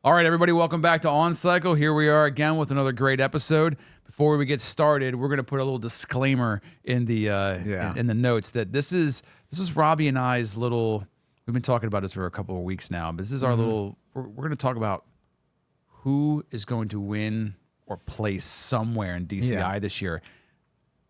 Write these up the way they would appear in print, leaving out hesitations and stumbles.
All right, everybody, welcome back to On Cycle. Here we are again with another great episode. Before we get started, we're going to put a little disclaimer in the in the notes that this is Robbie and I's little. We've been talking about this for a couple of weeks now, but this is our little. We're going to talk about who is going to win or place somewhere in DCI this year.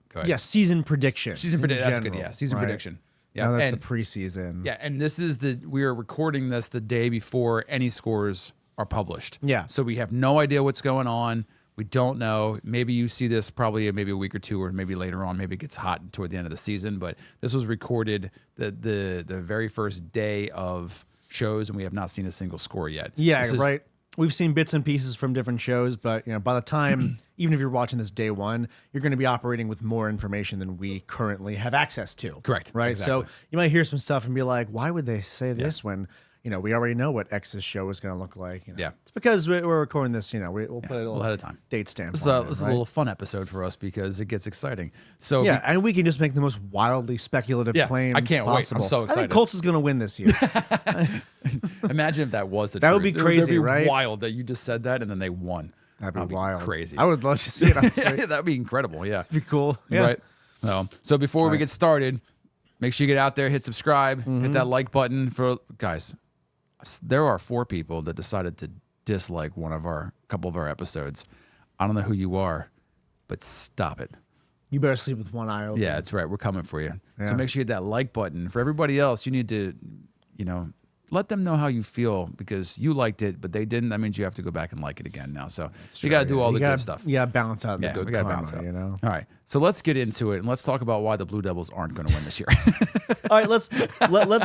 Go ahead. Yeah, season prediction. Season prediction. That's good. Yeah, season prediction. Yeah, no, that's the preseason. Yeah, and this is we are recording this the day before any scores are published. Yeah. So we have no idea what's going on. We don't know. Maybe you see this probably maybe a week or two, or maybe later on. Maybe it gets hot toward the end of the season. But this was recorded the very first day of shows, and we have not seen a single score yet. Yeah, right. We've seen bits and pieces from different shows, but by the time, even if you're watching this day one, you're going to be operating with more information than we currently have access to. Correct. Right. Exactly. So you might hear some stuff and be like, "Why would they say this when?" We already know what X's show is going to look like. Yeah. It's because we're recording this, we'll put it a little ahead of time. Date stamp. This is a little fun episode for us because it gets exciting. So yeah, and we can just make the most wildly speculative claims I can't possible. wait. I'm so excited. I think Colts is going to win this year. Imagine if that was the That truth. would be crazy, That'd be right? wild that you just said that and then they won. That'd be wild. Crazy. I would love to see it. Honestly. That'd be incredible. Yeah. That'd be cool. Yeah. Right. So before we get started, make sure you get out there, hit subscribe, hit that like button for guys. There are 4 people that decided to dislike couple of our episodes. I don't know who you are, but stop it. You better sleep with one eye open. Yeah, that's right. We're coming for you. Yeah. So make sure you hit that like button. For everybody else, you need to, let them know how you feel because you liked it, but they didn't. That means you have to go back and like it again now. So you got to do all the good stuff. You got to balance out the good we gotta karma, balance it out. All right. So let's get into it and let's talk about why the Blue Devils aren't going to win this year. All right, let's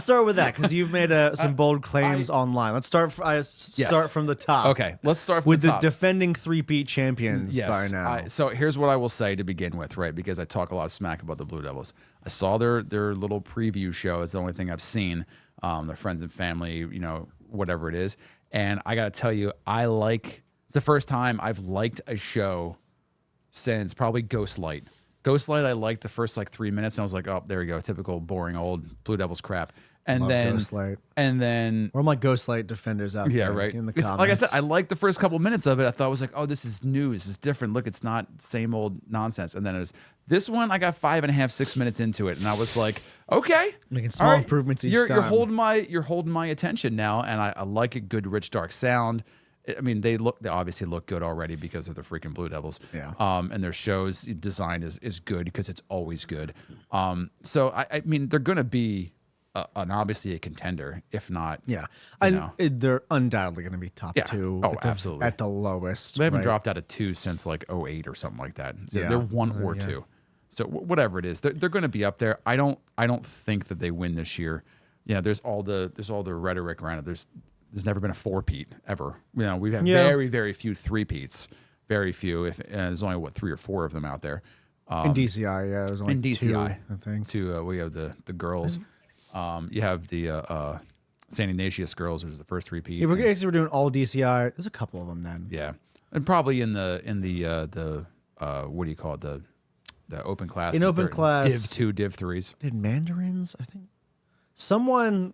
start with that because you've made some bold claims online. Let's start from the top. Okay, let's start with the the top. defending three-peat champions by now. So here's what I will say to begin with, right? Because I talk a lot of smack about the Blue Devils. I saw their little preview show. It's the only thing I've seen. Their friends and family, whatever it is. And I got to tell you, it's the first time I've liked a show since probably Ghostlight. Ghostlight, I liked the first 3 minutes, and I was like, oh, there you go, typical boring old Blue Devils crap. And Love then, Ghostlight. And then, where are my Ghostlight defenders out there? Right. In the comments. Like I said, I liked the first couple minutes of it. I thought it was like, oh, this is new, this is different. Look, it's not same old nonsense. And then it was this one. I got 5.5, 6 minutes into it, and I was like, okay, making small improvements each time. You're holding my attention now, and I like a good, rich, dark sound. I mean, they obviously look good already because of the freaking Blue Devils. Yeah. And their show's design is good because it's always good. So I mean, they're gonna be obviously a contender, if not. Yeah. They're undoubtedly going to be top 2. Oh, absolutely. At the lowest. They haven't dropped out of 2 since 2008 or something like that. Yeah. They're 1 or 2. So whatever it is, they're going to be up there. I don't think that they win this year. There's all the rhetoric around it. There's never been a 4-peat ever. We've had very, very few 3-peats. Very few. There's only 3 or 4 of them out there. In DCI, there's only in DCI, 2, I think. 2. We have the girls. You have the San Ignatius girls, which is the first 3-peat. Yeah, we're doing all DCI. There's a couple of them then. Yeah, and probably in the what do you call it, the open class? In open class, Div 2, Div 3s. Did Mandarins? I think someone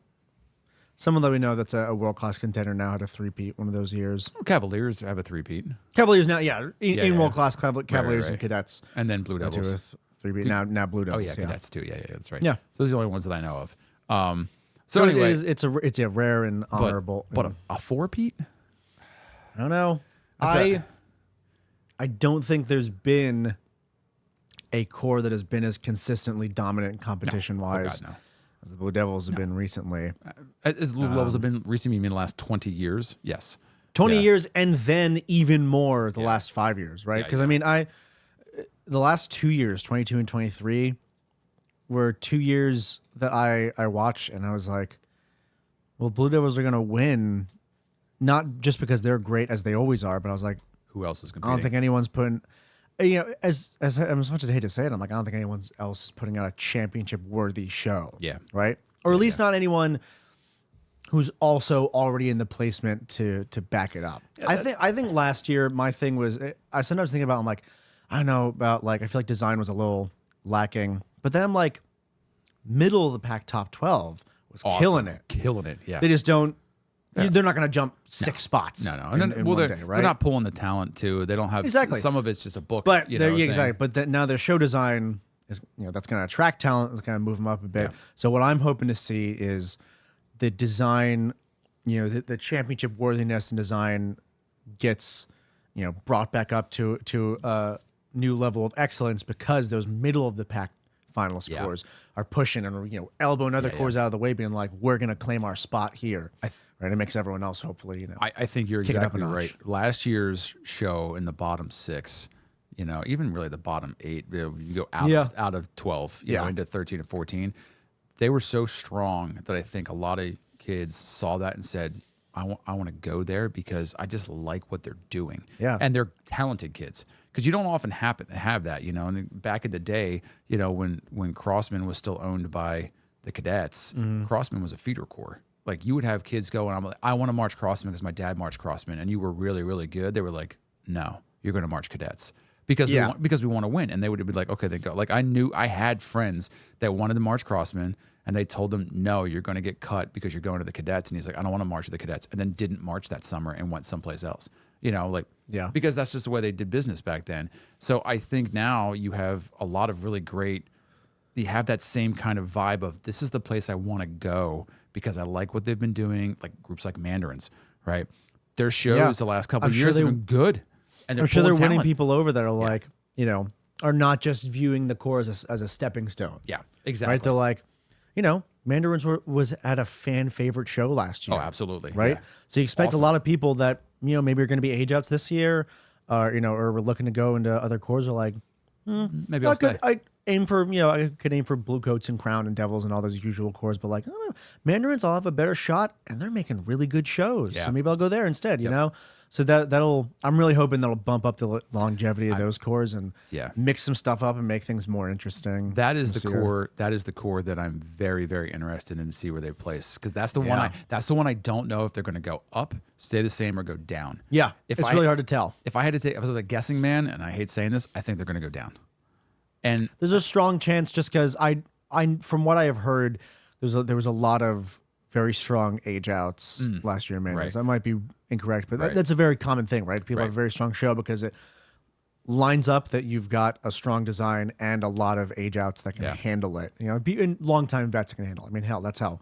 that we know that's a world class contender now had a 3-peat one of those years. Cavaliers have a 3-peat. Cavaliers now, in world class Cavaliers and Cadets, and then Blue Devils with 3-peat. Now Blue Devils. Oh yeah, Cadets too. Yeah, that's right. Yeah, so those are the only ones that I know of. So anyway, it's a rare and honorable. But a 4-peat? I don't know. I don't think there's been a core that has been as consistently dominant competition-wise as the Blue Devils have been recently. As Blue Devils have been recently, you mean the last 20 years? Yes. 20 years, and then even more the last 5 years, right? Because, I mean, the last 2 years, 22 and 23, were 2 years that I watched, and I was like, well, Blue Devils are going to win, not just because they're great as they always are, but I was like, who else is competing? I don't think anyone's putting, as much as I hate to say it, I'm like, I don't think anyone else is putting out a championship-worthy show. Yeah. Right? Or at least not anyone who's also already in the placement to back it up. Yeah, I think last year my thing was, I sometimes think about, I'm like, I don't know about, I feel like design was a little lacking, but then I'm like, middle of the pack top 12 was awesome. killing it. Killing it, yeah. They just don't They're not going to jump 6 spots. No. And then, in well, one they're, day, right? they're not pulling the talent too. They don't have Exactly. Some of it's just a book. But you know, exactly. But now their show design is, that's going to attract talent. It's going to move them up a bit. Yeah. So what I'm hoping to see is the design, the championship worthiness and design gets, brought back up to a new level of excellence because those middle of the pack finalist cores are pushing and elbowing other cores out of the way, being like, we're going to claim our spot here. Right? It makes everyone else hopefully, I think you're kick it up a exactly notch. right. Last year's show in the bottom 6, even really the bottom 8, you go out of 12, you know, into 13 and 14. They were so strong that I think a lot of kids saw that and said, I want to go there because I just like what they're doing. Yeah. And they're talented kids. Because you don't often happen to have that, And back in the day, when Crossman was still owned by the cadets, Crossman was a feeder corps. Like you would have kids go and I'm like, I want to march Crossman because my dad marched Crossman, and you were really, really good. They were like, no, you're going to march cadets because we want to win. And they would be like, okay, then go. Like I had friends that wanted to march Crossman, and they told him, no, you're going to get cut because you're going to the cadets. And he's like, I don't want to march with the cadets, and then didn't march that summer and went someplace else. Because that's just the way they did business back then. So I think now you have a lot of really great. You have that same kind of vibe of this is the place I want to go because I like what they've been doing, like groups like Mandarins, right? Their shows the last couple of years have been good. And I'm sure they're winning talent. people over that are like, are not just viewing the core as a stepping stone. Yeah, exactly. Right? They're like, Mandarins was at a fan favorite show last year. Oh, absolutely. Right? Yeah. So you expect a lot of people that, maybe are going to be age outs this year, or we're looking to go into other cores are like, maybe I'll stay. I aim for, I could aim for Bluecoats and Crown and Devils and all those usual cores, but like, I don't know, Mandarins, I'll have a better shot, and they're making really good shows. Yeah. So maybe I'll go there instead, you know? So I'm really hoping that'll bump up the longevity of those cores and mix some stuff up and make things more interesting. That is the core. That is the core that I'm very, very interested in to see where they place, because that's the one. That's the one I don't know if they're going to go up, stay the same, or go down. Yeah, it's really hard to tell. If I had to take, if I was a guessing man, and I hate saying this, I think they're going to go down. And there's a strong chance, just because I from what I have heard, there was a lot of very strong age outs last year in Mandarins. Right. That might be incorrect, but that's a very common thing, right? People have a very strong show because it lines up that you've got a strong design and a lot of age outs that can handle it. And longtime vets can handle it. I mean, hell, that's how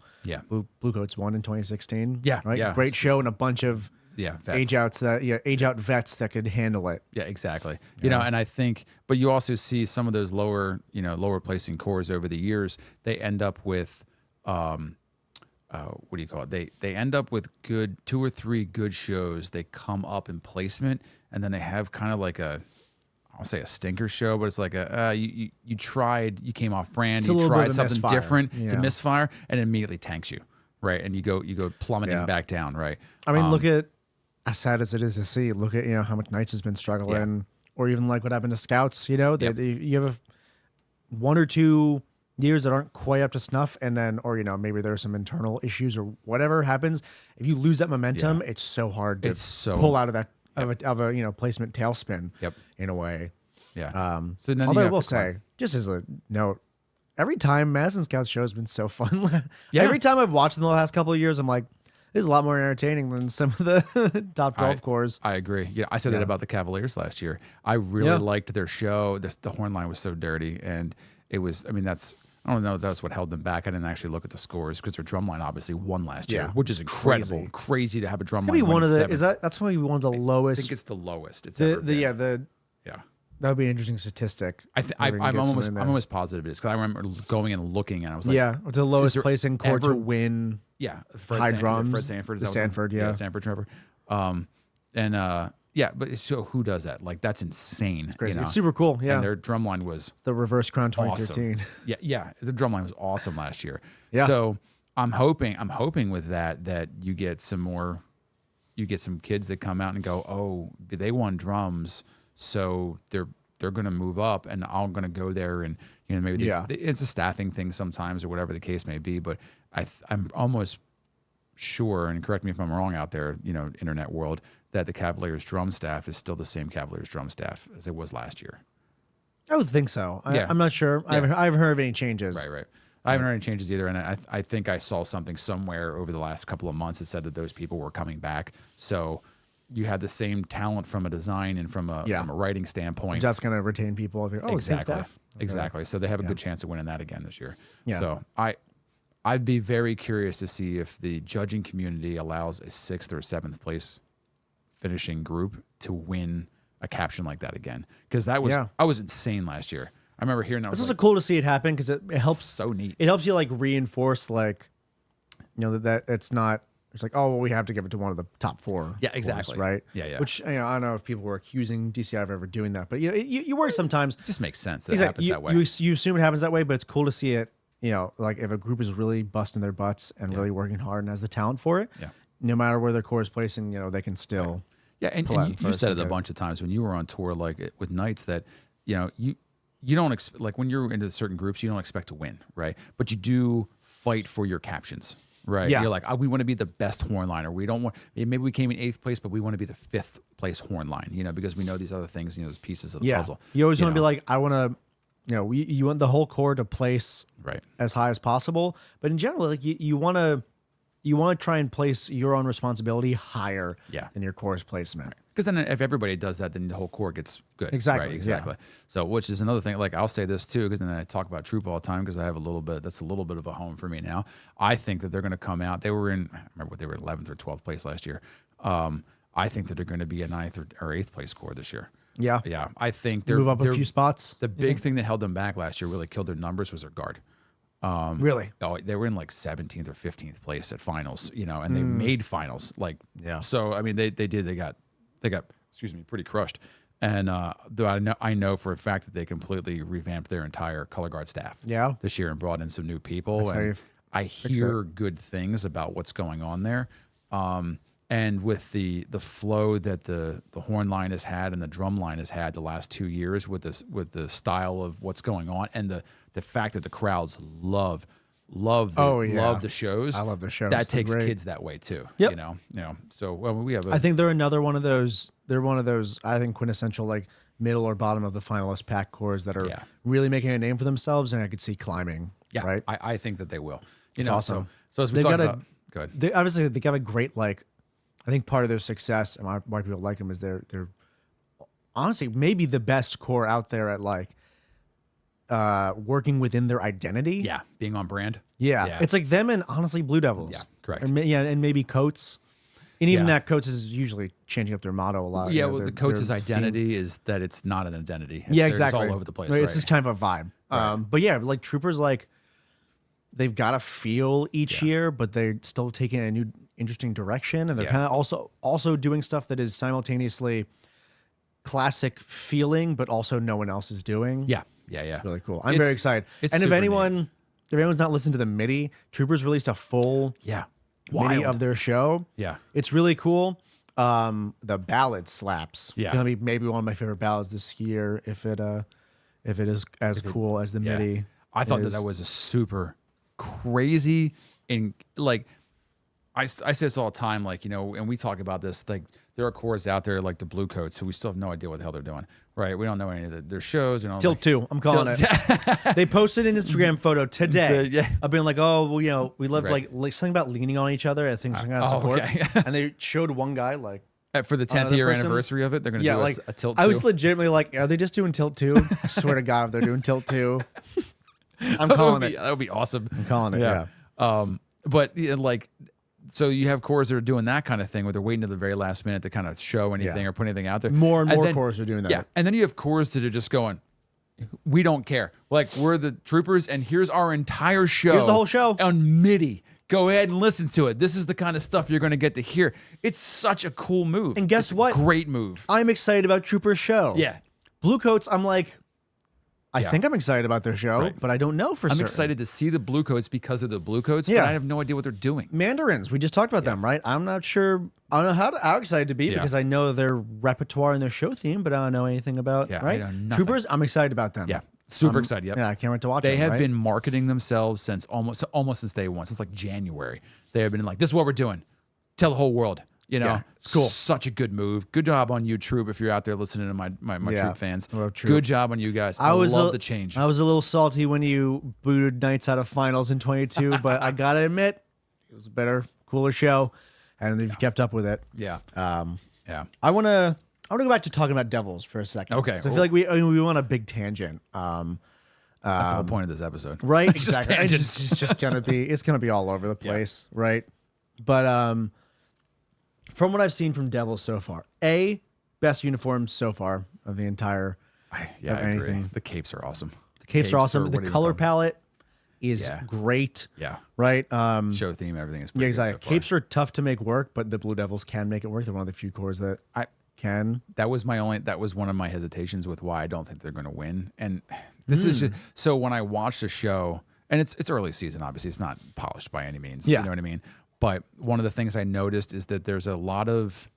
Bluecoats won in 2016. Yeah, right. yeah. Great show and a bunch of vets. age out vets that could handle it. Yeah, exactly. You know, and I think, but you also see some of those lower placing cores over the years. They end up with, what do you call it? They end up with 2 or 3 good shows. They come up in placement, and then they have kind of like I won't say a stinker show, but it's like you tried, you came off brand, you tried something different. It's a misfire, and it immediately tanks you, right? And you go plummeting back down, right? I mean, look at, as sad as it is to see, look at how much Knights has been struggling, or even like what happened to Scouts. You have 1 or 2 years that aren't quite up to snuff, and then maybe there's some internal issues or whatever happens. If you lose that momentum, it's so hard to pull out of that of a placement tailspin. In a way. Yeah. So although I will say, just as a note, every time Madison Scouts show has been so fun. Every time I've watched them the last couple of years, I'm like, this is a lot more entertaining than some of the top 12 cores. I agree. Yeah, I said that about the Cavaliers last year. I really liked their show. The horn line was so dirty, and it was. I mean, I don't know if that's what held them back. I didn't actually look at the scores because their drumline obviously won last year, which is incredible. Crazy to have a drumline. Be one of the that's probably one of the lowest. I think it's the lowest it's ever been. That would be an interesting statistic. I'm almost positive it is, because I remember going and looking, and I was like, the lowest placing core to win. High drums. Fred Sanford. Sanford, Sanford Trevor. But so who does that? Like, that's insane. It's crazy. It's super cool. Yeah. And their drumline was the reverse Crown 2015. Awesome. Yeah. The drumline was awesome last year. Yeah. So I'm hoping with that you get some kids that come out and go, oh, they won drums, so they're going to move up, and I'm going to go there, and maybe it's a staffing thing sometimes, or whatever the case may be. But I'm almost sure, and correct me if I'm wrong out there, internet world, that the Cavaliers drum staff is still the same Cavaliers drum staff as it was last year. I would think so. I'm not sure. I haven't heard of any changes. Right. I haven't heard any changes either, and I think I saw something somewhere over the last couple of months that said that those people were coming back. So you had the same talent from a design and from a writing standpoint. Just going to retain people. If you're, exactly. Same staff. Exactly. So they have a good chance of winning that again this year. Yeah. So I'd be very curious to see if the judging community allows a 6th or 7th place finishing group to win a caption like that again, because that was I was insane last year. I remember hearing that. It's also cool to see it happen because it helps. So neat. It helps you like reinforce like, that it's not. It's like, oh, well, we have to give it to one of the top 4. Yeah, exactly. Course, right. Yeah. Which I don't know if people were accusing DCI of ever doing that, but you worry sometimes. It just makes sense that it happens that way. You assume it happens that way, but it's cool to see it. Like if a group is really busting their butts and really working hard and has the talent for it, no matter where their core is placing, they can still. Yeah, and you said it a bunch of times when you were on tour, like with Knights, that you don't like when you're into certain groups, you don't expect to win, right? But you do fight for your captions, right? Yeah. You're like, we want to be the best horn liner. We don't want, maybe we came in 8th place, but we want to be the 5th place horn line, because we know these other things, those pieces of the puzzle. You always want to be like, I want to. You want the whole core to place as high as possible, but in general, like you want to try and place your own responsibility higher than your core's placement. Because then if everybody does that, then the whole core gets good. Exactly. Right? Exactly. Yeah. So, which is another thing. Like I'll say this too, because then I talk about Troop all the time because I have that's a little bit of a home for me now. I think that they're going to come out. They were I remember what they were 11th or 12th place last year. I think that they're going to be a 9th or 8th place core this year. Yeah. Yeah. I think they're move up a few spots. The big thing that held them back last year, really killed their numbers, was their guard. Really? Oh, they were in like 17th or 15th place at finals, and they made finals. Like, so I mean, they got pretty crushed. And I know for a fact that they completely revamped their entire color guard staff. This year and brought in some new people. And I hear good things about what's going on there. And with the flow that the horn line has had and the drum line has had the last 2 years with the style of what's going on and the fact that the crowds love the shows. I love the shows. That takes kids that way too. Yep. So we have. I think they're another one of those. They're one of those. I think quintessential like middle or bottom of the finalist pack cores that are really making a name for themselves, and I could see climbing. Yeah, right. I think that they will. It's awesome. So as we talk about, good. They got a great like. I think part of their success and why people like them is they're honestly maybe the best core out there at like working within their identity. Yeah, being on brand. Yeah. It's like them and honestly Blue Devils. Yeah, correct. And maybe Coats. And even that Coats is usually changing up their motto a lot. Yeah, well, the Coats' identity is that it's not an identity. Yeah, exactly. It's all over the place. Right. It's just kind of a vibe. Right. But yeah, like Troopers, like they've got a feel each year, but they're still taking a new interesting direction, and they're kind of also doing stuff that is simultaneously classic feeling, but also no one else is doing. Yeah. It's really cool. I'm very excited. And if anyone's not listened to the MIDI, Troopers released a full MIDI of their show. Yeah. It's really cool. The ballad slaps. Yeah. Gonna be maybe one of my favorite ballads this year if it is as cool as the MIDI. I thought that was a super crazy and like I say this all the time, like, and we talk about this, like there are cores out there like the Bluecoats who we still have no idea what the hell they're doing, right? We don't know any of their shows. Tilt 2, I'm calling it. They posted an Instagram photo today of being like, oh, well, we loved like something about leaning on each other. I think some kind of support. Okay. And they showed one guy like for the 10th year anniversary of it, they're going to do like, a Tilt 2. I was legitimately like, are they just doing Tilt 2? I swear to God, if they're doing Tilt 2, I'm calling it. That would be awesome. I'm calling it, yeah. But like, so you have cores that are doing that kind of thing where they're waiting to the very last minute to kind of show anything or put anything out there. More and more cores are doing that. Yeah. And then you have cores that are just going, we don't care. Like, we're the Troopers, and here's our entire show. Here's the whole show. On MIDI. Go ahead and listen to it. This is the kind of stuff you're going to get to hear. It's such a cool move. And guess what? Great move. I'm excited about Troopers' show. Yeah. Bluecoats, I'm like, I think I'm excited about their show, but I don't know for certain. I'm excited to see the Bluecoats because of the Bluecoats, but I have no idea what they're doing. Mandarins, we just talked about them, right? I'm not sure. I don't know how excited to be because I know their repertoire and their show theme, but I don't know anything about, right? I know nothing. Troopers, I'm excited about them. Yeah. Super excited. Yep. Yeah, I can't wait to watch them. They them, have been marketing themselves since almost since day one, since like January. They have been like, this is what we're doing. Tell the whole world. You know, Yeah, it's cool. Such a good move. Good job on you, Troop. If you're out there listening to my Yeah, Troop fans, I love Troop. good job on you guys. I love the change. I was a little salty when you booted Knights out of finals in 22, but I gotta admit, it was a better, cooler show, and they've kept up with it. Yeah. Yeah. I wanna go back to talking about Devils for a second. Okay. So I feel like we went on a big tangent. That's the whole point of this episode. Right. It's just Exactly. tangents. It's just gonna be all over the place. Right. But from what I've seen from Devils so far, best uniforms so far of the entire. I agree. The capes are awesome. The capes are awesome. The color palette is great. Yeah. Right. Show theme, everything is pretty Yeah, good exactly. so far. Capes are tough to make work, but the Blue Devils can make it work. They're one of the few cores that can. That was one of my hesitations with why I don't think they're going to win. And this is just so when I watch the show, and it's early season, obviously it's not polished by any means. Yeah. You know what I mean? But one of the things I noticed is that there's a lot of,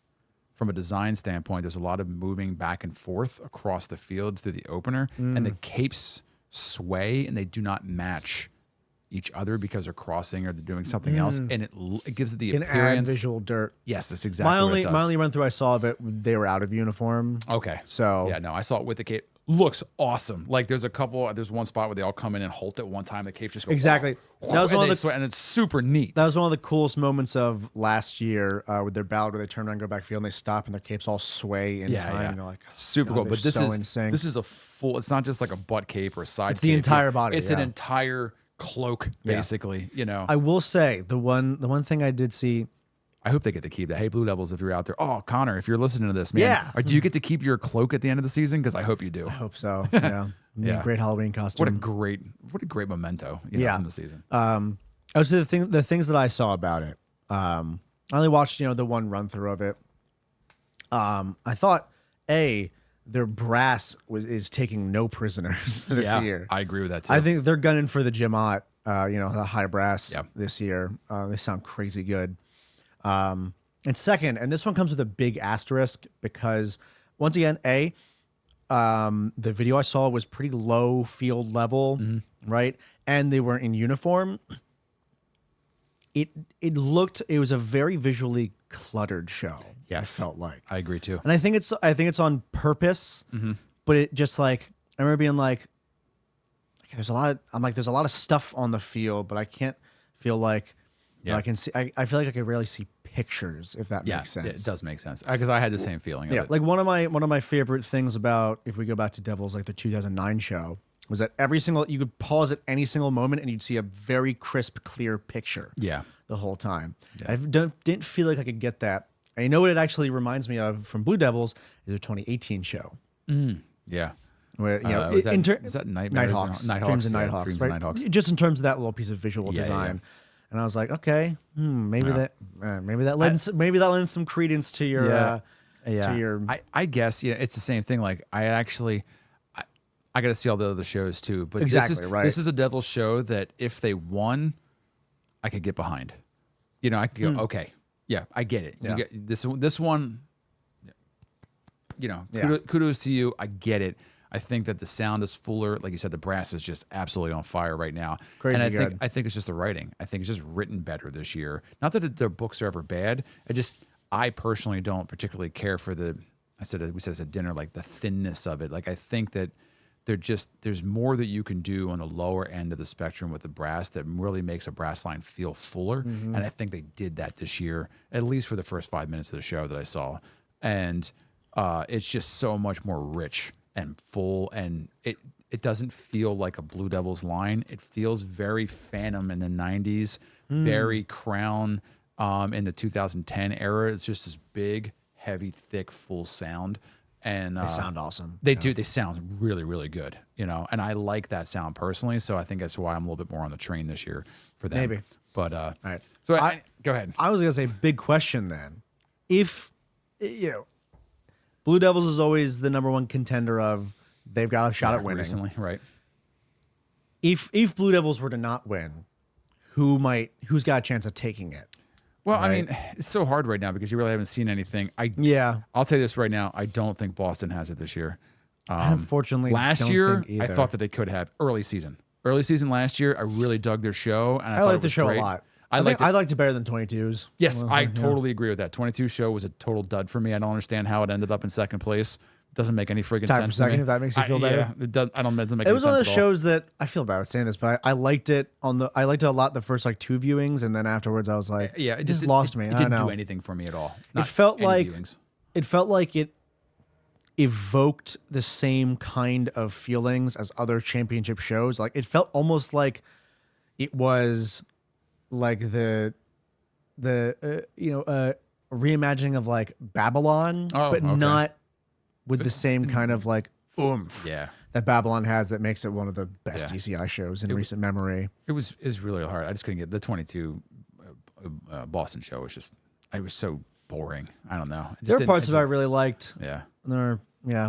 from a design standpoint, there's a lot of moving back and forth across the field through the opener, and the capes sway and they do not match each other because they're crossing or they're doing something else, and it gives it the appearance. Add visual dirt. Yes, that's exactly My what it does. only run through I saw of it, they were out of uniform. Okay. So yeah, no, I saw it with the cape. Looks awesome. Like there's one spot where they all come in and halt at one time. The capes just go exactly. That was one of the and it's super neat. That was one of the coolest moments of last year with their ballad where they turn around, go back field, and they stop, and their capes all sway in time. And you're like, super cool. But this so is insane. This is a full. It's not just like a butt cape or a side. It's the cape. entire body. It's an entire cloak, basically. You know. I will say the one thing I did see. I hope they get to keep that. Hey, Blue Devils, if you're out there. Oh, Connor, if you're listening to this, man, do you get to keep your cloak at the end of the season? Because I hope you do. I hope so. Yeah. Great Halloween costume. What a great memento. From the season. I would say the things that I saw about it. I only watched the one run through of it. I thought their brass is taking no prisoners this year. I agree with that too. I think they're gunning for the Jemot, the high brass this year. They sound crazy good. And second, and this one comes with a big asterisk because once again, the video I saw was pretty low field level, right? And they weren't in uniform. It was a very visually cluttered show. Yes, it felt like. I agree too. And I think it's on purpose, but it just like I remember being like, there's a lot of stuff on the field, but I can't feel like I can see. I feel like I can rarely see pictures, if that makes sense. It does make sense because I had the same feeling. Yeah, like one of my favorite things about, if we go back to Devils, like the 2009 show, was that you could pause at any single moment and you'd see a very crisp, clear picture. Yeah, the whole time. Yeah. I didn't feel like I could get that. And you know what it actually reminds me of from Blue Devils is a 2018 show. Yeah. Where, is that Nighthawks? Dreams and Nighthawks, Dreams right? and Nighthawks. Just in terms of that little piece of visual design. And I was like, okay, maybe that lends some credence to your to your. I guess it's the same thing. Like I got to see all the other shows too. But this is a Devils show that if they won, I could get behind. I could go, okay, yeah, I get it. You get this one. Kudos to you. I get it. I think that the sound is fuller. Like you said, the brass is just absolutely on fire right now. Crazy and good. I think it's just the writing. I think it's just written better this year. Not that their books are ever bad. I personally don't particularly care for we said this at dinner, like the thinness of it. Like I think that there's more that you can do on the lower end of the spectrum with the brass that really makes a brass line feel fuller. And I think they did that this year, at least for the first 5 minutes of the show that I saw. And it's just so much more rich and full, and it doesn't feel like a Blue Devils line. It feels very Phantom in the 90s, very Crown in the 2010 era. It's just this big, heavy, thick, full sound. And they sound awesome. They do. They sound really, really good, and I like that sound personally. So I think that's why I'm a little bit more on the train this year for them. Maybe. But all right. So go ahead. I was going to say, big question then. If, Blue Devils is always the number one contender of they've got a shot at winning. Recently, right. If Blue Devils were to not win, who's got a chance of taking it? Well, right? I mean, it's so hard right now because you really haven't seen anything. I'll say this right now. I don't think Boston has it this year. Unfortunately, last year, I thought that they could have early season last year. I really dug their show. And I like the show a lot. I liked it better than 22s. Yes, I totally agree with that. 22 show was a total dud for me. I don't understand how it ended up in second place. Doesn't make any friggin' Time sense for second, to me. if that makes you feel better. Yeah, it does. I don't. It doesn't make It any was sense one of those at all. shows that I feel bad saying this, but I liked it I liked it a lot the first like 2 viewings, and then afterwards I was like, Yeah, it just lost me. It I didn't don't know. do anything for me at all. It felt any like viewings. it evoked the same kind of feelings as other championship shows. Like it felt almost like it was like the reimagining of like Babylon, but okay. not with the same kind of like oomph Yeah. that Babylon has that makes it one of the best Yeah. DCI shows in recent memory. It was really hard. I just couldn't get the 22 Boston show. It was so boring. I don't know. There were parts of it I really liked. Yeah. Yeah.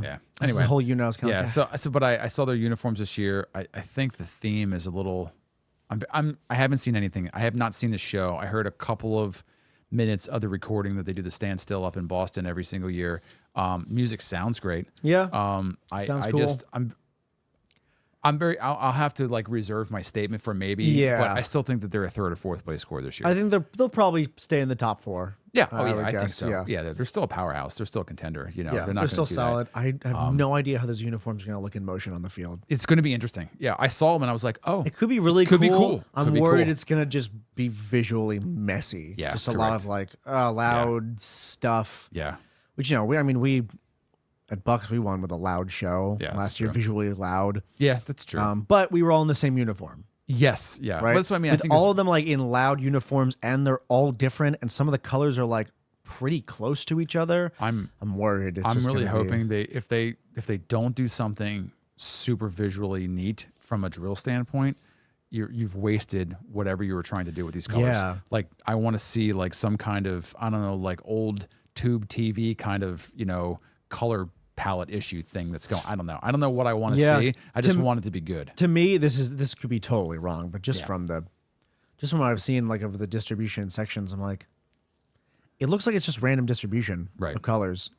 Yeah. Anyway, the whole I was kind of Yeah. But I saw their uniforms this year. I think the theme is a little. I haven't seen anything. I have not seen the show. I heard a couple of minutes of the recording that they do the standstill up in Boston every single year. Music sounds great. Yeah. Sounds cool. I'll have to like reserve my statement for maybe. Yeah. But I still think that they're a 3rd or 4th place score this year. I think they'll probably stay in the top 4. Yeah. I think guess, so. Yeah. They're still a powerhouse. They're still a contender. You know, Yeah, they're not still gonna do solid. that. I have no idea how those uniforms are going to look in motion on the field. It's going to be interesting. Yeah. I saw them and I was like, oh, It could be really could cool. be cool. I'm Could be worried cool. it's going to just be visually messy. Yeah, Just a lot correct. of like loud stuff. Yeah. Which, we at Bucks, we won with a loud show Yeah, last that's year, true. visually loud. Yeah, that's true. But we were all in the same uniform. Yes. Yeah. Right. Well, that's what I mean. With I think all of them like in loud uniforms, and they're all different, and some of the colors are like pretty close to each other. I'm worried. I'm just really gonna be- hoping if they don't do something super visually neat from a drill standpoint, you've wasted whatever you were trying to do with these colors. Yeah. Like I want to see like some kind of, I don't know, like old tube TV kind of, color palette issue thing that's going. I don't know what I want to see. I just want it to be good. To me, this could be totally wrong, but just from what I've seen like of the distribution sections, I'm like, it looks like it's just random distribution of colors.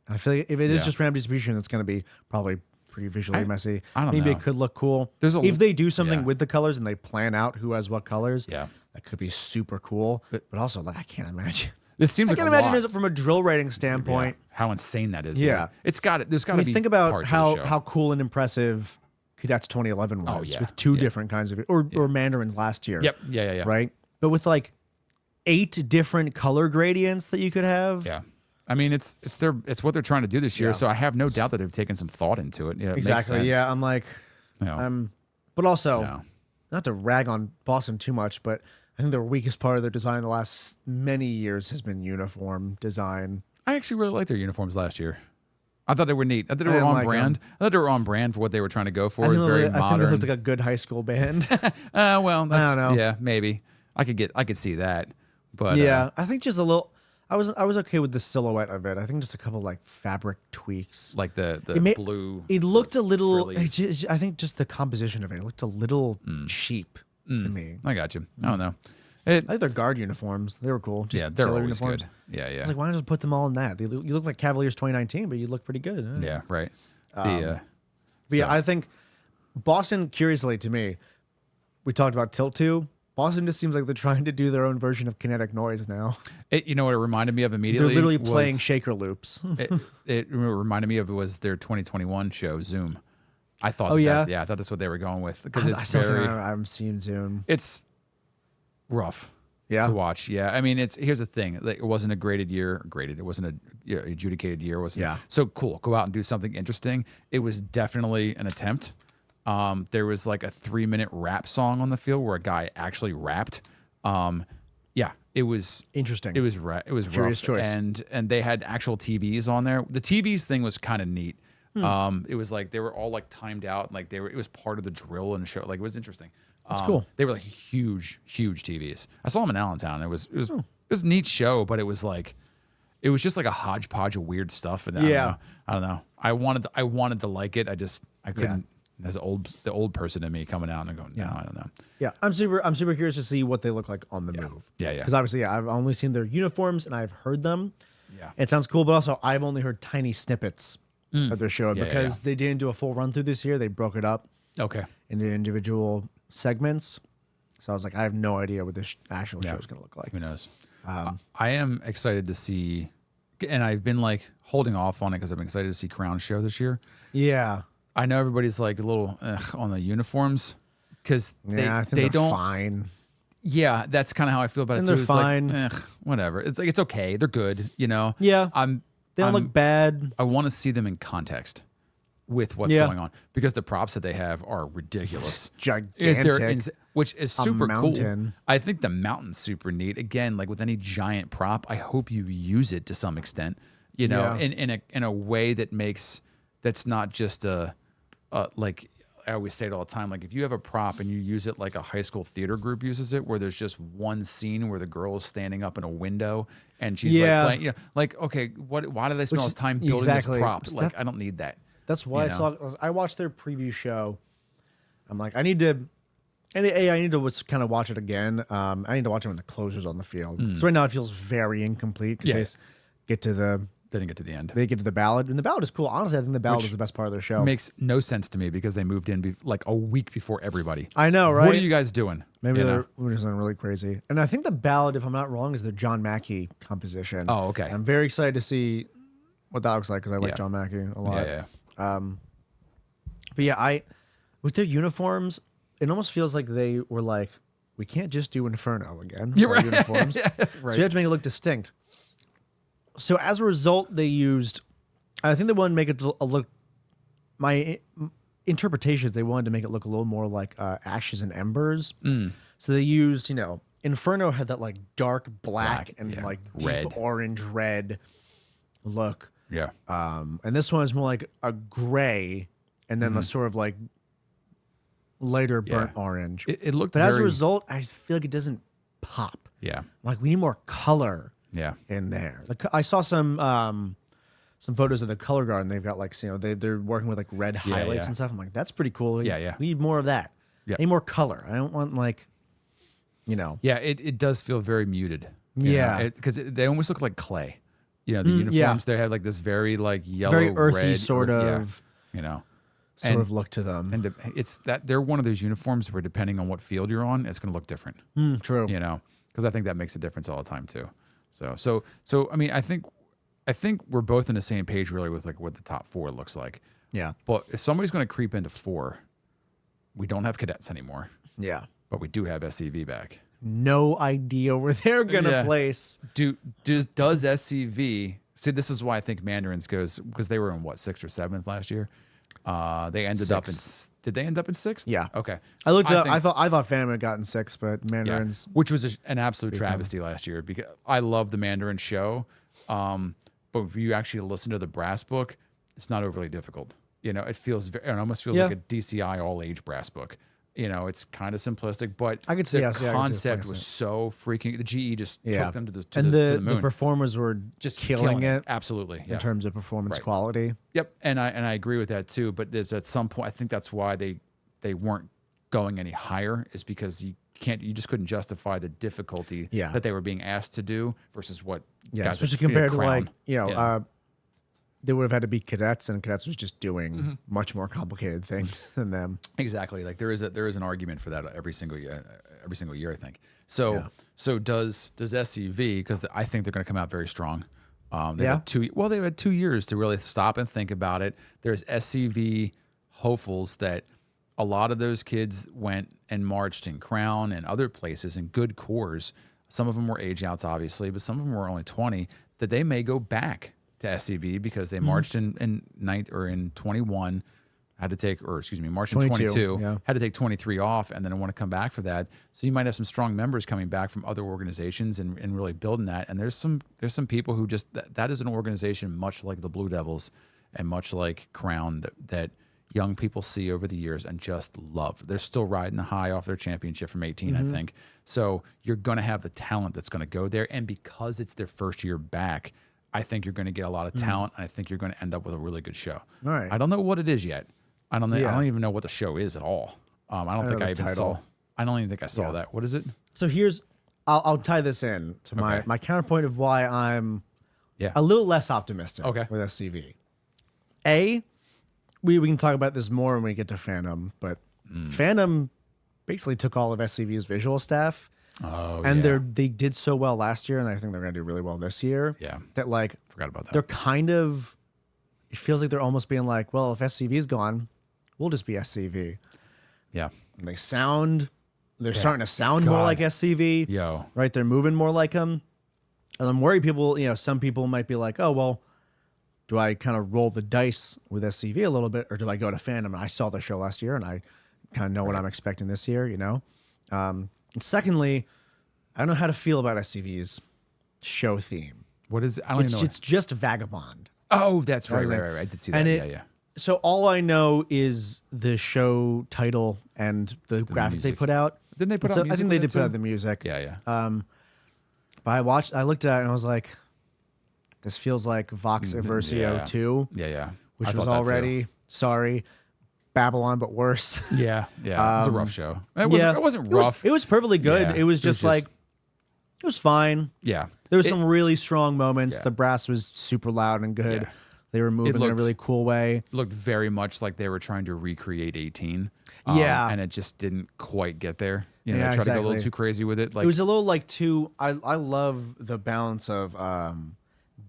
And I feel like if it is just random distribution, it's going to be probably pretty visually messy. I don't Maybe know. it could look cool. If they do something with the colors and they plan out who has what colors, Yeah. that could be super cool. But also, like, I can't imagine. This seems I like can't a imagine lot. it from a drill rating standpoint. How insane that is. Yeah. It's got it. There's got I to mean, be think about parts of the show. how cool and impressive Cadets 2011 was yeah. with 2 different kinds of or Mandarins last year. Yep. Yeah. Right? But with like 8 different color gradients that you could have. Yeah. I mean, it's what they're trying to do this year. So I have no doubt that they've taken some thought into it. Yeah, it makes Exactly. sense. Yeah. I'm like, No. but also, No. not to rag on Boston too much, but I think their weakest part of their design the last many years has been uniform design. I actually really liked their uniforms last year. I thought they were neat. I thought they were didn't on like brand. I thought they were on brand for what they were trying to go for. It was very I think they modern. looked like a good high school band. Well, that's, I don't know. Yeah, maybe. I could see that. But Yeah, I think just a little. I was okay with the silhouette of it. I think just a couple like fabric tweaks. like the blue. It looked a little. frillies. I think just the composition of it looked a little cheap to me. I got you. I don't know. I like their guard uniforms. They were cool. Just Yeah, they're sailor always uniforms. good. Yeah. I was like, why not just put them all in that? You look like Cavaliers 2019, but you look pretty good. Yeah, right. But yeah, I think Boston, curiously to me, we talked about Tilt 2. Boston just seems like they're trying to do their own version of kinetic noise now. You know what it reminded me of immediately? They're literally was- playing shaker loops. it reminded me of was their 2021 show Zoom. I thought. Oh, yeah? I thought that's what they were going with because I it's still think very. I'm seeing Zoom. It's rough. Yeah. To watch. Yeah. I mean, here's the thing. Like, it wasn't a graded year. It wasn't a adjudicated year. It wasn't. Yeah. So cool. Go out and do something interesting. It was definitely an attempt. There was like a 3-minute rap song on the field where a guy actually rapped. Yeah. It was Interesting. It was Curious rough. choice. And they had actual TVs on there. The TVs thing was kind of neat. It was like they were all like timed out. And like it was part of the drill and show. Like it was interesting. That's cool. They were like huge TVs. I saw them in Allentown. It was a neat show, but it was just like a hodgepodge of weird stuff. And I don't know. I wanted to like it. I couldn't. There's the old person in me coming out and going, no, I don't know. Yeah, I'm super curious to see what they look like on the move. Yeah. Because obviously, I've only seen their uniforms and I've heard them. Yeah. It sounds cool, but also I've only heard tiny snippets of their show because they didn't do a full run through this year. They broke it up Okay. into individual segments. So I was like, I have no idea what this actual show is going to look like. Who knows? I am excited to see, and I've been like holding off on it because I'm excited to see Crown show this year. Yeah. I know everybody's like a little on the uniforms because I think they don't. fine. Yeah, that's kind of how I feel about And it too. they're It's fine. like, whatever. It's like it's okay. They're good. You know. Yeah. They don't I'm- look bad. I want to see them in context with what's going on because the props that they have are ridiculous. Gigantic. Which is super cool. mountain. I think the mountain's super neat. Again, like with any giant prop, I hope you use it to some extent. You know, Yeah. in a way that makes that's not just like I always say it all the time. Like if you have a prop and you use it like a high school theater group uses it, where there's just one scene where the girl is standing up in a window and she's like playing. You know, like okay, why do they spend all this time building this prop? Like I don't need that. That's why I watched their preview show. I'm like, I need to kind of watch it again. I need to watch it when the closer's on the field. So right now it feels very incomplete because they They didn't get to the end. They get to the ballad, and the ballad is cool. Honestly, I think the ballad is the best part of their show. Makes no sense to me because they moved in like a week before everybody. I know, right? What are you guys doing? Maybe they're doing something really crazy. And I think the ballad, if I'm not wrong, is the John Mackey composition. Oh, okay. I'm very excited to see what that looks like because I like Yeah. John Mackey a lot. Yeah. But yeah, with their uniforms, it almost feels like they were like, we can't just do Inferno again. You're with our right. uniforms. Right. So you have to make it look distinct. So as a result, they used, I think they wanted to make it look, my interpretation is they wanted to make it look a little more like Ashes and Embers. So they used, Inferno had that like dark black and like deep red. orange red look. Yeah. And this one is more like a gray and then the sort of like lighter burnt orange. It looked But very, as a result, I feel like it doesn't pop. Yeah. Like we need more color Yeah. in there. I saw some photos of the color garden. They've got like, they're working with like red highlights and stuff. I'm like, that's pretty cool. Yeah. We need more of that. Yeah. I need more color. I don't want like, Yeah, it does feel very muted. Yeah. Because they almost look like clay. The uniforms, they have like this very like yellow, very earthy red, sort of look to them. And it's that they're one of those uniforms where depending on what field you're on, it's going to look different. True. Because I think that makes a difference all the time too. So I mean, I think we're both on the same page really with like what the top four looks like. Yeah. But if somebody's going to creep into 4, we don't have cadets anymore, Yeah. but we do have SCV back. No idea where they're going to place. Does SCV see? This is why I think Mandarins goes because they were in what 6th or 7th last year. They ended up in. Did they end up in 6th? Yeah. Okay. I looked it up. I thought Phantom had gotten 6, but Mandarins. which was an absolute travesty last year because I love the Mandarin show. But if you actually listen to the brass book, it's not overly difficult. It almost feels like a DCI all age brass book. It's kind of simplistic, but I could see the I could see concept it. was so freaking. The GE just took them to the and the moon. the performers were just killing it absolutely in terms of performance quality. Yep, and I agree with that too. But there's at some point, I think that's why they weren't going any higher, is because you just couldn't justify the difficulty that they were being asked to do versus what guys especially compared to like they would have had to be cadets, and cadets was just doing much more complicated things than them. Exactly. Like there is an argument for that every single year, I think. So does SCV, because I think they're going to come out very strong. They've had 2 years to really stop and think about it. There's SCV hopefuls that a lot of those kids went and marched in Crown and other places in good corps. Some of them were age outs, obviously, but some of them were only 20, that they may go back to SCV because they marched in 21, marched in 22, had to take 23 off, and then want to come back for that. So you might have some strong members coming back from other organizations and really building that. And there's some people who just that is an organization much like the Blue Devils and much like Crown that young people see over the years and just love. They're still riding the high off their championship from 18, I think. So you're going to have the talent that's going to go there, and because it's their first year back, I think you're going to get a lot of talent, and I think you're going to end up with a really good show. All right. I don't know what it is yet. I don't even know what the show is at all. I don't think I even saw. I don't even think I saw that. What is it? So I'll tie this in to my counterpoint of why I'm a little less optimistic with SCV. We can talk about this more when we get to Phantom, but Phantom basically took all of SCV's visual staff. Oh, And yeah. they did so well last year, and I think they're going to do really well this year. Yeah. That like Forgot about that. they're kind of. It feels like they're almost being like, well, if SCV's gone, we'll just be SCV. Yeah. And they sound. They're starting to sound more God. like SCV. Yo. Right, they're moving more like them. And I'm worried people. Some people might be like, oh well, do I kind of roll the dice with SCV a little bit, or do I go to fandom? I saw the show last year, and I kind of know what I'm expecting this year. And secondly, I don't know how to feel about SCV's show theme. What is it? I don't even know. It's just Vagabond. Oh, that's right. Right. I did see that. And Yeah. So all I know is the show title and the graphic they music. put out. Didn't they put out So I music think with they it did put too? out the music. Yeah. But I looked at it and I was like, this feels like Vox Aversio Yeah. 2, Yeah. which I was thought that too. already, sorry, Babylon, but worse. Yeah. It was a rough show. It wasn't rough. It was perfectly good. Yeah, It was just like, it was fine. Yeah. There were some really strong moments. Yeah. The brass was super loud and good. Yeah. They were moving in a looked- really cool way. Looked very much like they were trying to recreate 18. Yeah. And it just didn't quite get there. They Yeah, tried to go a little exactly. too crazy with it. Like, It was a little like too. I love the balance of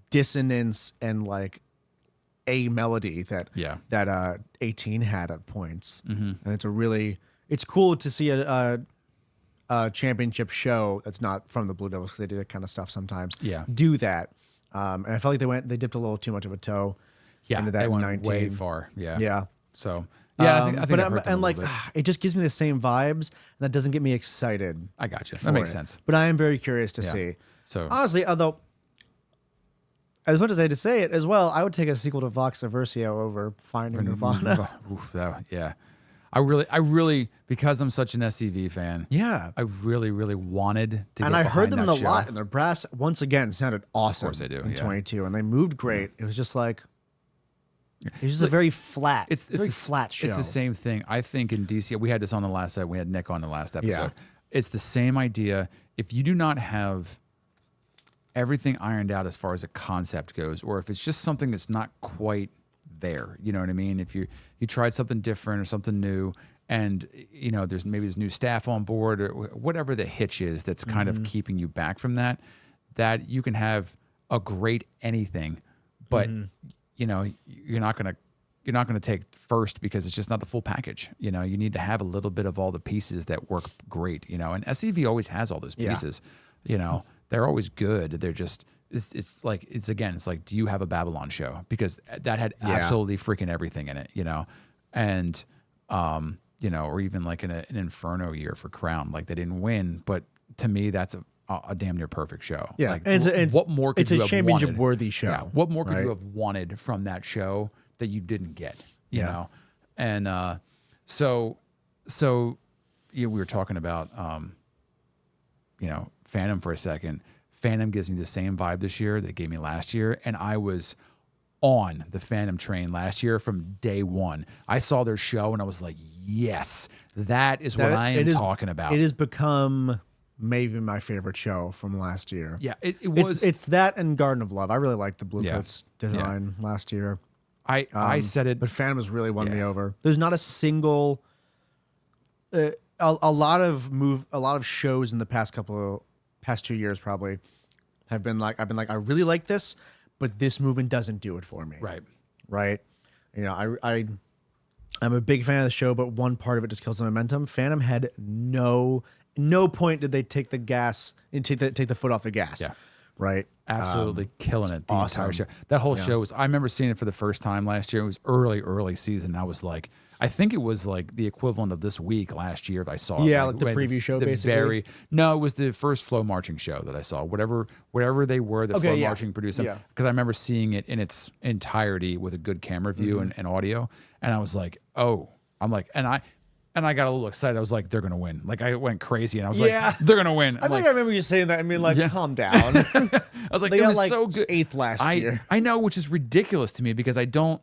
dissonance and like a melody that 18 had at points, and it's cool to see a championship show that's not from the Blue Devils, because they do that kind of stuff sometimes. Yeah. Do that, and I felt like they dipped a little too much of a toe into that they went 19. way far. Yeah. Yeah. So, I think but it hurt them a like little bit. it just gives me the same vibes, and that doesn't get me excited. I got you. for That makes it. sense. But I am very curious to see. So, Honestly, although as much as I hate to say it as well, I would take a sequel to Vox Aversio over Finding Nirvana. Oof, yeah. I really, because I'm such an SCV fan, Yeah. I really wanted to. And get I heard behind them in that a show. lot, and their brass once again sounded awesome. they do, in yeah. 22, and they moved great. It was just like it was just a very flat, It's very the- flat show. It's the same thing. I think in DC, we had this on the last episode. We had Nick on the last episode. Yeah. It's the same idea. If you do not have everything ironed out as far as a concept goes, or if it's just something that's not quite there, you know what I mean? If you tried something different or something new, and there's new staff on board or whatever the hitch is that's kind of keeping you back from that you can have a great anything, but you're not gonna take first because it's just not the full package. You need to have a little bit of all the pieces that work great. And SCV always has all those pieces. They're always good. They're just it's like do you have a Babylon show? Because that had absolutely freaking everything in it. And or even like an Inferno year for Crown. Like they didn't win, but to me that's a damn near perfect show. Yeah, Like, and what more could it's you a have championship wanted? worthy show. Yeah, what more could right? you have wanted from that show that you didn't get? You Yeah. know, and so we were talking about Phantom for a second. Phantom gives me the same vibe this year that it gave me last year, and I was on the Phantom train last year from day one. I saw their show and I was like, yes, that is what I am talking about. It has become maybe my favorite show from last year. Yeah, it was. It's that and Garden of Love. I really liked the Bluecoats design last year. I said it, but Phantom has really won me over. There's not a single. A lot of shows in the past 2 years probably have been like I really like this, but this movement doesn't do it for me. Right. I'm a big fan of the show, but one part of it just kills the momentum. Phantom had no point did they take the gas and take the foot off the gas. Yeah. Right. absolutely killing it the awesome. entire show. That whole show was. I remember seeing it for the first time last year. It was early season. I was like, I think it was like the equivalent of this week last year. I saw. Yeah, it, like the when preview show, basically? No, it was the first flow marching show that I saw. Whatever they were, the flow marching produced them. Yeah. Because I remember seeing it in its entirety with a good camera view and audio, and I was like, oh, and I got a little excited. I was like, they're going to win. Like, I went crazy, and I was like, they're going to win. I think I remember you saying that. I mean, like, calm down. I was like, They it got was like so good. 8th last year. I know, which is ridiculous to me because I don't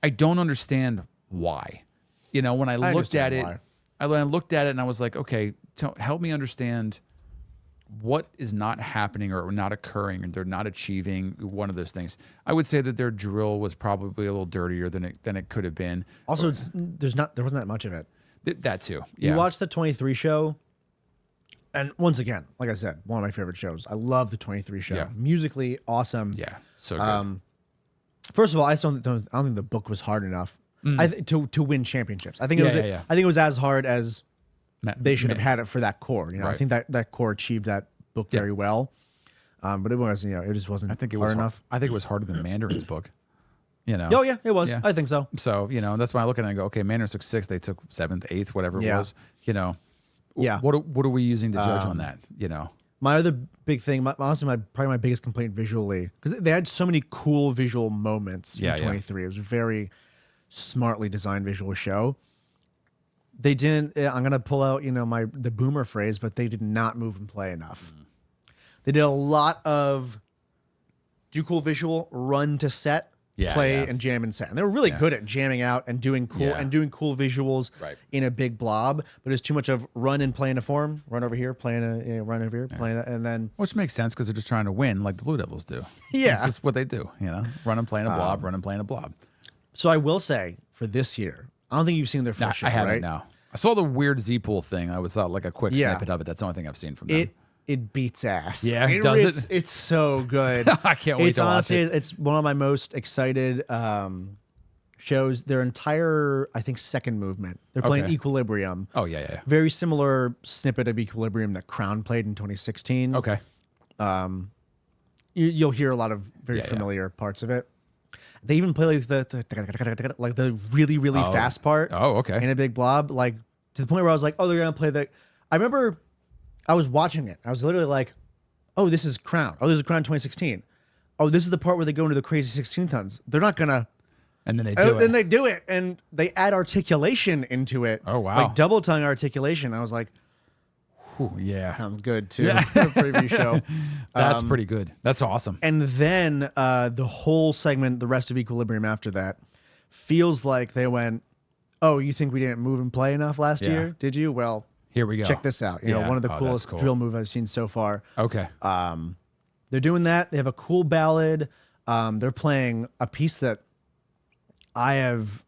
understand why. When I looked at it, understand I looked at it and I was like, okay, help me understand what is not happening or not occurring, and they're not achieving one of those things. I would say that their drill was probably a little dirtier than it could have been. Also, there wasn't that much of it. That too. Yeah. You watch the 23 show, and once again, like I said, one of my favorite shows. I love the 23 show. Yeah. Musically awesome. Yeah. So good. First of all, I don't think the book was hard enough to win championships. I think it was. Yeah. I think it was as hard as they should have Man. had it for that core. You know, I Right. think that core achieved that book very well. But it was, it just wasn't I think it hard was enough. I think it was harder than Mandarin's book. You know. Oh yeah, it was. Yeah. I think so. So, that's why I look at it and go, okay, Mandarin took 6th, they took 7th, 8th, whatever it was. Yeah. What are we using to judge on that? My other big thing, honestly, probably my biggest complaint visually, because they had so many cool visual moments in 23. It was a very smartly designed visual show. They didn't. I'm gonna pull out, the boomer phrase, but they did not move and play enough. They did a lot of do cool visual, run to set, play and jam and set, and they were really good at jamming out and doing cool visuals in a big blob. But it's too much of run and play in a form, run over here, play in a run over here, play that, and then Which makes sense because they're just trying to win like the Blue Devils do. Yeah. It's just what they do, run and play in a blob, run and play in a blob. So I will say for this year, I don't think you've seen their first show, I haven't right? now. I saw the weird Z-Pool thing. I was like a quick snippet of it. That's the only thing I've seen from them. It beats ass. Yeah, it's, it's so good. I can't wait It's to watch honestly, it. it's one of my most excited shows. Their entire, I think, second movement. They're playing Equilibrium. Oh, yeah. Very similar snippet of Equilibrium that Crown played in 2016. Okay. You'll hear a lot of very familiar parts of it. They even play like the really, really fast part. Oh, okay. In a big blob, like to the point where I was like, oh, they're gonna play the. I remember I was watching it. I was literally like, oh, this is Crown. Oh, this is Crown 2016. Oh, this is the part where they go into the crazy 16 tons. They're not gonna. And then they do it. Then they do it, and they add articulation into it. Oh, wow. Like double tongue articulation. I was like, Ooh, yeah. sounds good too. The preview show. That's pretty good. That's awesome. And then the whole segment, the rest of Equilibrium after that, feels like they went, oh, you think we didn't move and play enough last year? Did you? Well, here we go. check this out. You know, one of the coolest drill moves I've seen so far. Okay. They're doing that. They have a cool ballad. They're playing a piece that I have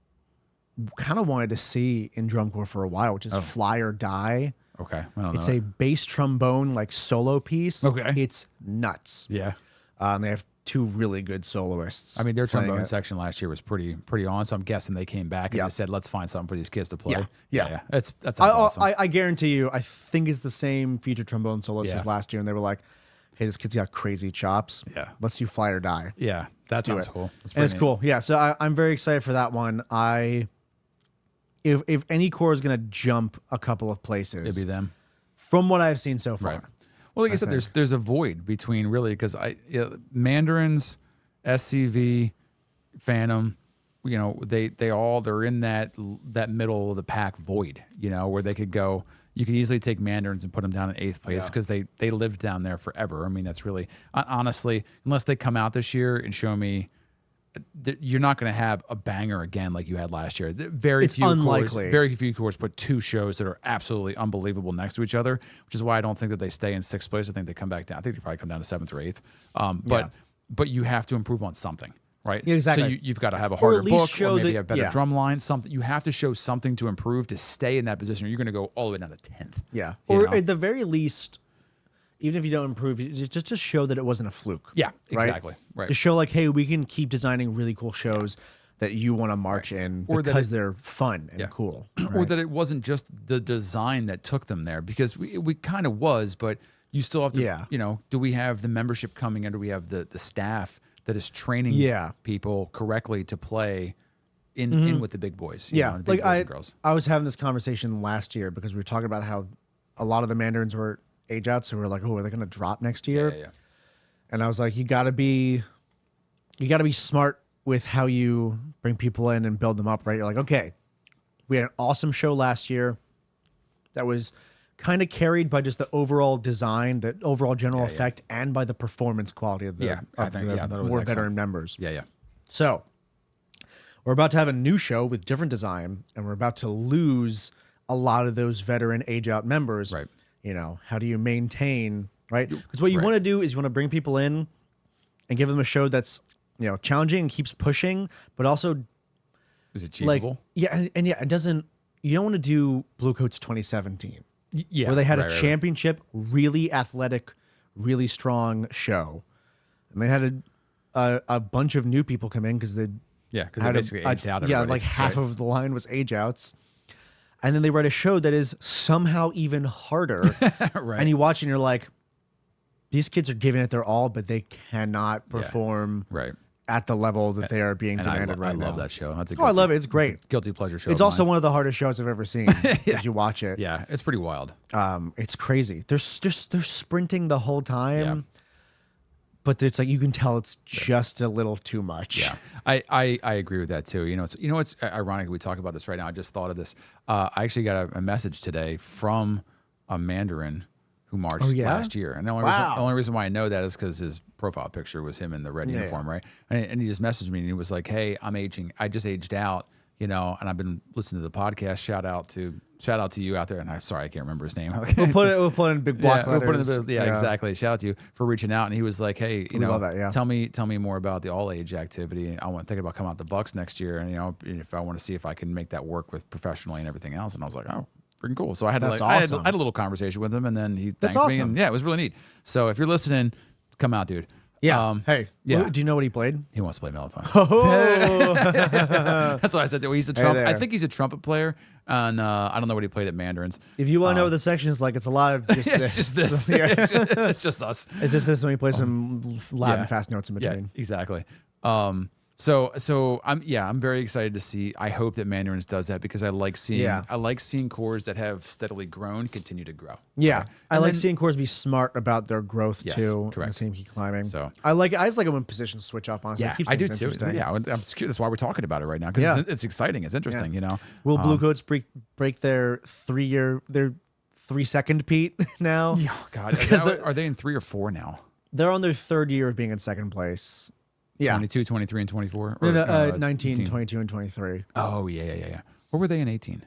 kind of wanted to see in drum corps for a while, which is Fly or Die. Okay. I don't It's know a bass trombone like solo piece. Okay. It's nuts. Yeah. And they have two really good soloists. I mean, their playing trombone it. section last year was pretty on. So I'm guessing they came back and they said, "Let's find something for these kids to play." Yeah. That sounds awesome. I guarantee you, I think it's the same feature trombone soloist as last year, and they were like, "Hey, this kid's got crazy chops. Yeah. Let's do Fly or Die." Yeah, that do sounds it. cool. That's And it's pretty cool. Yeah, so I'm very excited for that one. If any core is gonna jump a couple of places, neat. It'd be them. from what I've seen so far. Right. Well, like I said, there's a void between really because Mandarins, SCV, Phantom, they're in that middle of the pack void, where they could go. You could easily take Mandarins and put them down in 8th place because they lived down there forever. I mean, that's really honestly, unless they come out this year and show me. You're not going to have a banger again like you had last year. It's unlikely. Very few cores put two shows that are absolutely unbelievable next to each other, which is why I don't think that they stay in 6th place. I think they come back down. I think they probably come down to 7th or 8th. But you have to improve on something, right? Yeah, exactly. So you've got to have a harder least book, show or maybe that- a better drum line. Something you have to show something to improve to stay in that position, or you're going to go all the way down to 10th. Yeah, You or know? at the very least, even if you don't improve, just to show that it wasn't a fluke. Yeah, right? exactly. Right. To show like, hey, we can keep designing really cool shows that you want to march in Or that because they're fun and cool. Or that it wasn't just the design that took them there, because we kind of was, but you still have to, do we have the membership coming in? Do we have the staff that is training people correctly to play in with the big boys? You know, the big boys and girls. I was having this conversation last year because we were talking about how a lot of the Mandarins were age outs, so we were like, oh, are they going to drop next year? Yeah. And I was like, you got to be smart with how you bring people in and build them up, right? You're like, okay, we had an awesome show last year that was kind of carried by just the overall design, the overall general effect, and by the performance quality of the, I thought it was more excellent. veteran members. Yeah. So we're about to have a new show with different design, and we're about to lose a lot of those veteran age out members. Right. How do you maintain, right? Because what you want to do is you want to bring people in and give them a show that's, challenging and keeps pushing, but also Is it achievable? and it doesn't, you don't want to do Bluecoats 2017, Yeah, where they had right, a right. championship, really athletic, really strong show, and they had a bunch of new people come in because they Yeah, because they had basically aged out everybody. like half right? of the line was age outs. And then they write a show that is somehow even harder. Right. And you watch and you're like, these kids are giving it their all, but they cannot perform Right. at the level that they are being And demanded I right now. love that show. That's a I love it. It's great. a guilty pleasure show. It's of also mine. one of the hardest shows I've ever seen if you watch it. Yeah, it's pretty wild. It's crazy. They're sprinting the whole time. Yeah. But it's like you can tell it's just a little too much. Yeah, I agree with that too. It's ironic we talk about this right now. I just thought of this. I actually got a message today from a Mandarin who marched last year, and the only reason why I know that is because his profile picture was him in the red uniform, right? And he just messaged me and he was like, "Hey, I'm aging. I just aged out, and I've been listening to the podcast. Shout out to you out there." And I'm sorry, I can't remember his name. We'll put in big block letters. Exactly. Shout out to you for reaching out. And he was like, "Hey, love that, yeah. tell me more about the all age activity. I want thinking about coming out the Bucks next year, and if I want to see if I can make that work with professionally and everything else." And I was like, "Oh, freaking cool!" So I had That's I awesome. had a little conversation with him, and then he thanked awesome. me, and yeah, it was really neat. So if you're listening, come out, dude. Yeah. Hey, yeah. do you know what he played? He wants to play mellophone. Oh, That's what I said. He's a trumpet. there. I think he's a trumpet player, and I don't know what he played at Mandarins. if you want to know what the section is like, it's a lot of just It's just this. Yeah. It's just us. It's just this when we play some loud yeah. and fast notes in Yeah, between. exactly. So I'm very excited to see. I hope that Mandarins does that because I like seeing cores that have steadily grown continue to grow. Yeah, right? I like seeing cores be smart about their growth Yes, too. correct. And seeing keep climbing. So- I just like it when positions switch up. Honestly, Yeah, it keeps I do things too. interesting. Yeah, I'm curious. That's why we're talking about it right now because Yeah. it's exciting. It's interesting. Will Bluecoats break their 3-second Pete now? Oh God, are they in 3 or 4 now? They're on their 3rd year of being in second place. Yeah, 22, 23, and 24. no, Or, 19, 18? 22, and 23. Oh yeah. What were they in 18?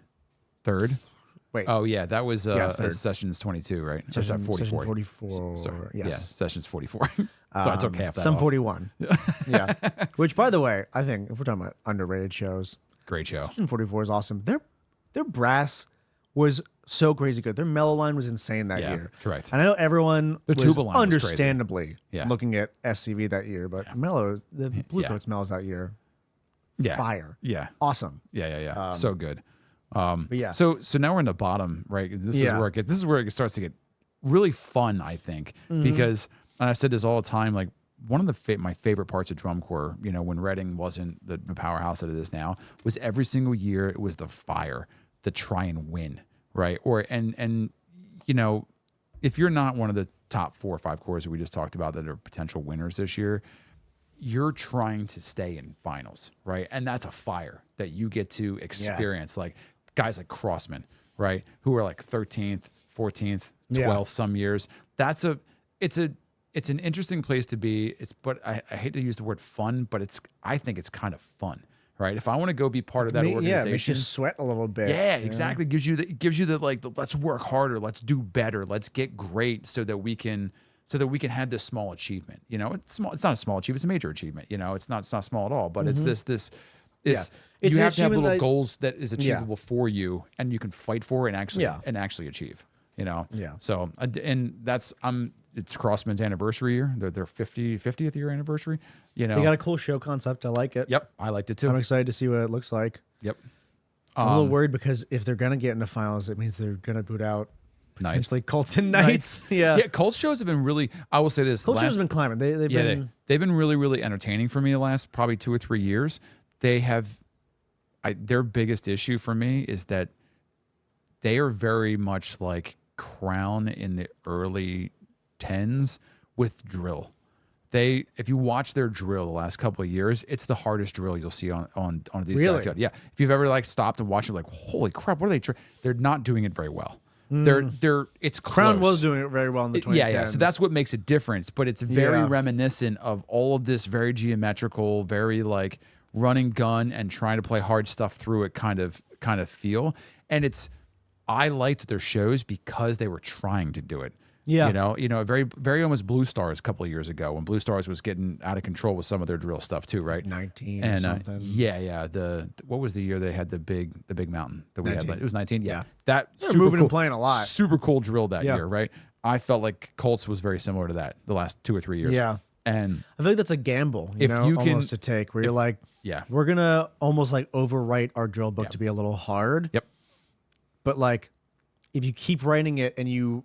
3rd. Wait, Oh yeah, that was third. Sessions 22, right? Or Session 44. 44. Sorry. Yes. Yeah, Sessions 44. So I took half that Some off. 41. Yeah. Which, by the way, I think if we're talking about underrated shows, Great show. Session 44 is awesome. Their brass was so crazy good. Their mellow line was insane that Yeah, year. correct. And I know everyone Their was tuba line was crazy. understandably Yeah. looking at SCV that year, but the Bluecoats mellows that year, Yeah. fire, Yeah. awesome. Yeah. So good. But yeah, So now we're in the bottom, right? This is Yeah. where it starts to get really fun, I think, Mm-hmm. because and I've said this all the time. Like one of my favorite parts of drum corps, when Reading wasn't the powerhouse that it is now, was every single year it was the fire to try and win, right? And if you're not one of the top 4 or 5 corps that we just talked about that are potential winners this year, you're trying to stay in finals, right? And that's a fire that you get to experience. Like guys like Crossman, right? Who are like 13th, 14th, 12th Yeah. some years. It's an interesting place to be. But I hate to use the word fun, but I think it's kind of fun, right? If I want to go be part of that yeah, it makes organization, you sweat a little bit. yeah, you know? exactly. Gives you the let's work harder, let's do better, let's get great, so that we can have this small achievement. It's small. It's not a small achievement. It's a major achievement. It's not small at all. But it's this. It's You an have to have achievement little that- goals that is achievable for you, and you can fight for it and actually Yeah. achieve. Yeah. So and that's it's Crossman's anniversary year. Their 50th year anniversary. They got a cool show concept. I like it. Yep, I liked it too. I'm excited to see what it looks like. Yep. I'm a little worried because if they're gonna get into finals, it means they're gonna boot out Knights. potentially Colts and Knights. Yeah. Yeah, Colts shows have been really. I will say this. Colts has been climbing. They've been. They've been really, really entertaining for me the last probably 2 or 3 years. They have, their biggest issue for me is that they are very much like Crown in the early 10s with drill. If you watch their drill the last couple of years, it's the hardest drill you'll see on the Really? field. Yeah, if you've ever stopped and watched it, like holy crap, what are they? They're not doing it very well. It's Crown close. was doing it very well in the 2010s. Yeah. So that's what makes a difference. But it's very Yeah. reminiscent of all of this very geometrical, very like running gun and trying to play hard stuff through it kind of feel. And I liked their shows because they were trying to do it. Yeah. Very, very almost Blue Stars a couple of years ago when Blue Stars was getting out of control with some of their drill stuff too, right? 19 And or something. yeah. What was the year they had the big mountain that we 19. had? It was 19. Yeah, Yeah. that They're super moving cool, and playing a lot. Super cool drill that Yeah. year, right? I felt like Colts was very similar to that the last 2 or 3 years. Yeah. And I feel like that's a gamble, If you can- almost to take where you're like, yeah, we're going to almost like overwrite our drill book to be a little hard. yep, But like, if you keep writing it and you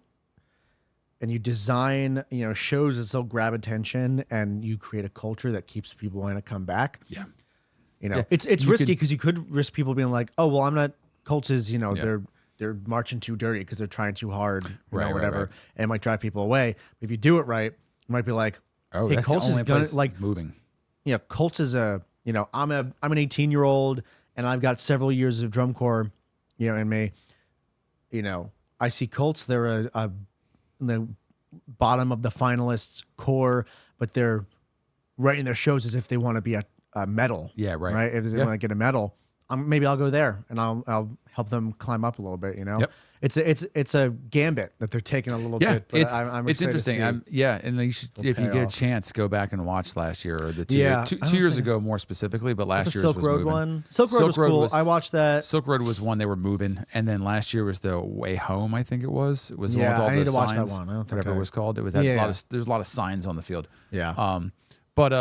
design, shows that still grab attention and you create a culture that keeps people wanting to come back, yeah, it's You risky could- because you could risk people being like, oh, well, I'm not, Colts is, they're marching too dirty because they're trying too hard, Right, whatever. right. And it might drive people away. If you do it right, it might be like, Oh, hey, that's Colts the is only gonna place like, moving. Colts is I'm an 18-year-old and I've got several years of drum corps, in me. I see Colts, they're a the bottom of the finalists core, but they're writing their shows as if they want to be a medal. Yeah, right. Right. If they want to get a medal, maybe I'll go there and I'll help them climb up a little bit. Yep. It's a gambit that they're taking a little Yeah, bit. But it's I'm it's excited to interesting. see. And you should, if you pay get off. a chance, go back and watch last year or the two, Yeah, two, I 2 don't years think- ago more specifically, but last The year's Silk was Road moving. one. Silk Road was cool. I watched that. Silk Road was one they were moving, and then last year was the Way Home. I think it was. It was the one Yeah, with all I need the to watch that signs, one. I don't think whatever I- it was called. It was had Yeah, a lot yeah. of, there's a lot of signs on the field. Yeah. But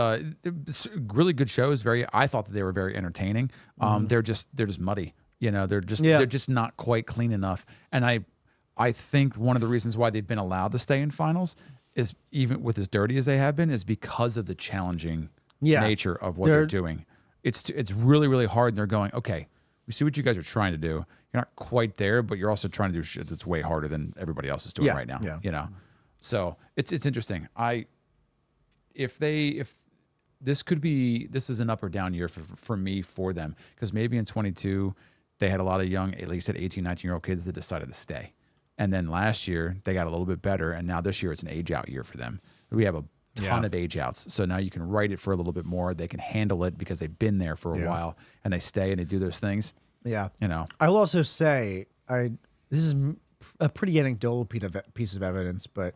it's really good shows. I thought that they were very entertaining. They're just muddy. They're just not quite clean enough. And I think one of the reasons why they've been allowed to stay in finals is, even with as dirty as they have been, is because of the challenging nature of what they're doing. It's really, really hard. And they're going, okay, we see what you guys are trying to do. You're not quite there, but you're also trying to do shit that's way harder than everybody else is doing right now. Yeah. So it's interesting. If this is an up or down year for me for them, because maybe in 22 they had a lot of young, at least at 18, 19-year-old kids that decided to stay. And then last year they got a little bit better, and now this year it's an age out year for them. We have a ton of age outs, so now you can write it for a little bit more. They can handle it because they've been there for a while, and they stay and they do those things. Yeah. I will also say, this is a pretty anecdotal piece of evidence, but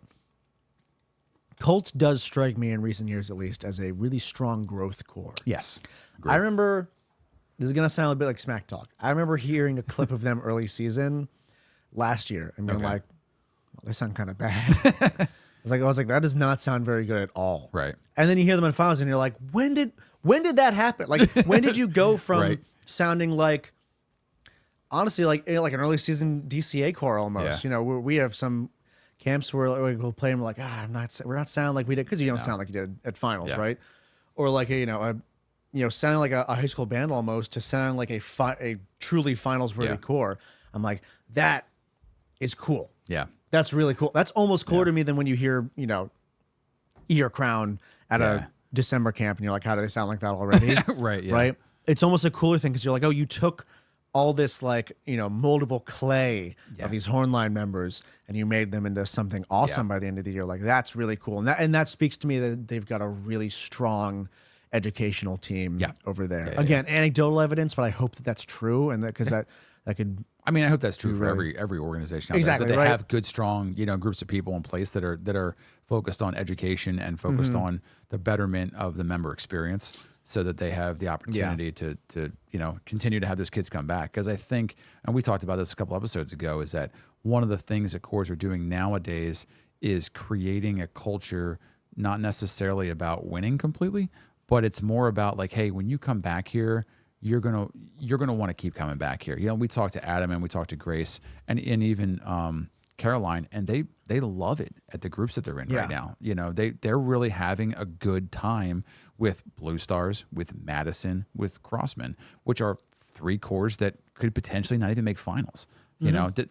Colts does strike me in recent years, at least, as a really strong growth core. Yes, I remember, this is going to sound a bit like smack talk. I remember hearing a clip of them early season last year and being like, well, they sound kind of bad. I was like, that does not sound very good at all. Right. And then you hear them in finals and you're like, when did that happen? Like, when did you go from sounding like, honestly, like an early season DCA core almost? Yeah. We have some camps where we'll play and we're like, we're not sounding like we did, because you don't sound like you did at finals, right? Or like sounding like a high school band almost, to sound like a truly finals worthy core. I'm like, that is cool. Yeah. That's really cool. That's almost cooler to me than when you hear, Ear Crown at a December camp and you're like, how do they sound like that already? Right. Yeah. Right. It's almost a cooler thing because you're like, oh, you took all this moldable clay of these hornline members and you made them into something awesome by the end of the year. Like, that's really cool. And that speaks to me that they've got a really strong educational team over there. Again, anecdotal evidence, but I hope that that's true, and because that could. I mean, I hope that's true for every organization. Exactly, that they have good, strong, groups of people in place that are focused on education and focused on the betterment of the member experience, so that they have the opportunity to continue to have those kids come back. Because I think, and we talked about this a couple episodes ago, is that one of the things that cores are doing nowadays is creating a culture, not necessarily about winning completely, but it's more about like, hey, when you come back here, you're gonna want to keep coming back here. We talked to Adam and we talked to Grace and even Caroline, and they love it at the groups that they're in right now. They're really having a good time with Blue Stars, with Madison, with Crossman, which are 3 cores that could potentially not even make finals.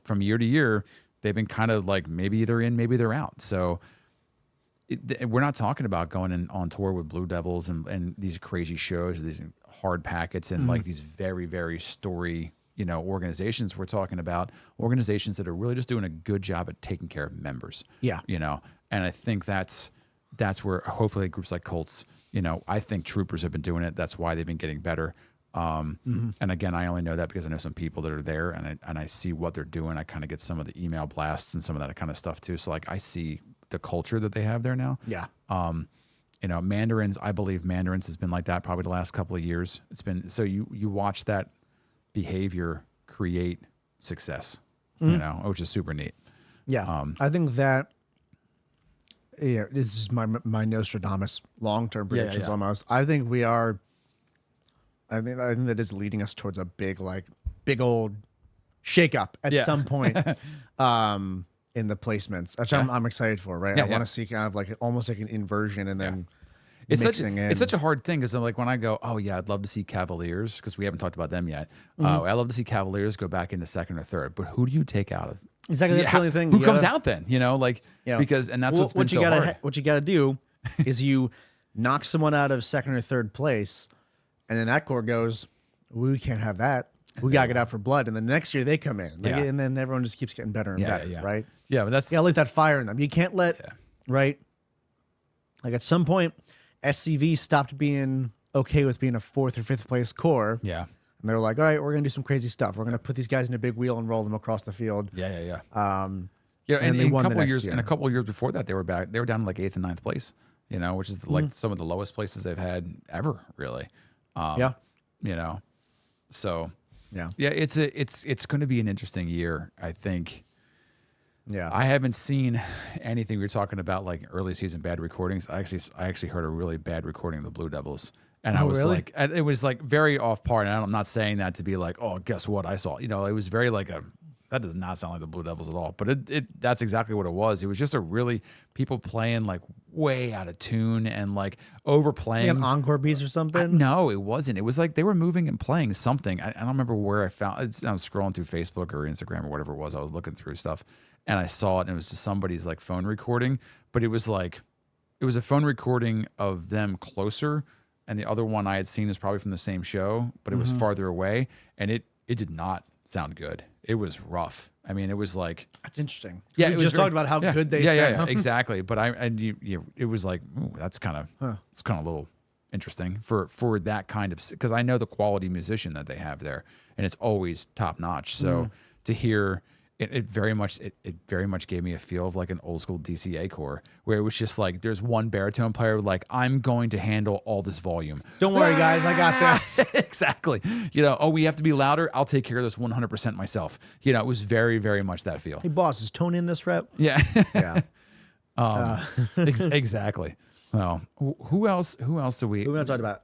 From year to year, they've been kind of like, maybe they're in, maybe they're out. So we're not talking about going on tour with Blue Devils and these crazy shows, these hard packets, and like these very, very story, organizations. We're talking about organizations that are really just doing a good job at taking care of members. Yeah. And I think that's where hopefully groups like Colts, I think Troopers have been doing it. That's why they've been getting better. And again, I only know that because I know some people that are there, and I see what they're doing. I kind of get some of the email blasts and some of that kind of stuff too. So like I see the culture that they have there now. Yeah. You know, Mandarins, I believe Mandarins has been like that probably the last couple of years. It's been, so you watch that behavior create success, you know, which is super neat. Yeah. I think that, yeah, this is my Nostradamus long-term predictions almost. I think we are, I think that is leading us towards a big old shakeup at some point in the placements, which I'm excited for, right? I want to see kind of like almost like an inversion and then it's mixing in. It's such a hard thing because I'm like, when I go, oh yeah, I'd love to see Cavaliers, because we haven't talked about them yet. I love to see Cavaliers go back into second or third, but who do you take out of? Exactly, that's the only thing. Who comes out then? You know, like, because, and that's what's been so hard. What you got to do is you knock someone out of second or third place, and then that core goes, we can't have that. We got to get out for blood. And then next year they come in. And then everyone just keeps getting better and better, right? Yeah, but that's... You got to light that fire in them. You can't let, right? Like at some point, SCV stopped being okay with being a fourth or fifth place core. Yeah. And they're like, all right, we're going to do some crazy stuff. We're going to put these guys in a big wheel and roll them across the field. Yeah, and they won the next years, year. And a couple of years before that, they were back. They were down to like 8th and 9th place, you know, which is like some of the lowest places they've had ever, really. You know, so yeah, it's going to be an interesting year, I think. Yeah, I haven't seen anything. We were talking about like early season bad recordings. I actually heard a really bad recording of the Blue Devils. And I was like, it was like very off part. And I'm not saying that to be like, oh, guess what I saw? You know, it was very like that does not sound like the Blue Devils at all. But that's exactly what it was. It was just a really people playing like way out of tune and like overplaying. Like an encore piece or something? No, it wasn't. It was like they were moving and playing something. I don't remember where I found it. I was scrolling through Facebook or Instagram or whatever it was. I was looking through stuff and I saw it, and it was just somebody's like phone recording. But it was like, it was a phone recording of them closer. And the other one I had seen is probably from the same show, but it was farther away, and it did not sound good. It was rough. I mean, it was like, that's interesting. Yeah, we just talked about how good they sound. Yeah, exactly. But it was like, ooh, that's kind of it's kind of a little interesting for that kind of, because I know the quality musician that they have there, and it's always top notch. So to hear. It very much gave me a feel of like an old school DCA core, where it was just like there's one baritone player like, I'm going to handle all this volume. Don't worry, guys, I got this. Exactly. You know, oh, we have to be louder. I'll take care of this 100% myself. You know, it was very, very much that feel. Hey, boss, is tone in this rep? Yeah. Yeah. Exactly. Well, who else do we? Who we not talk about?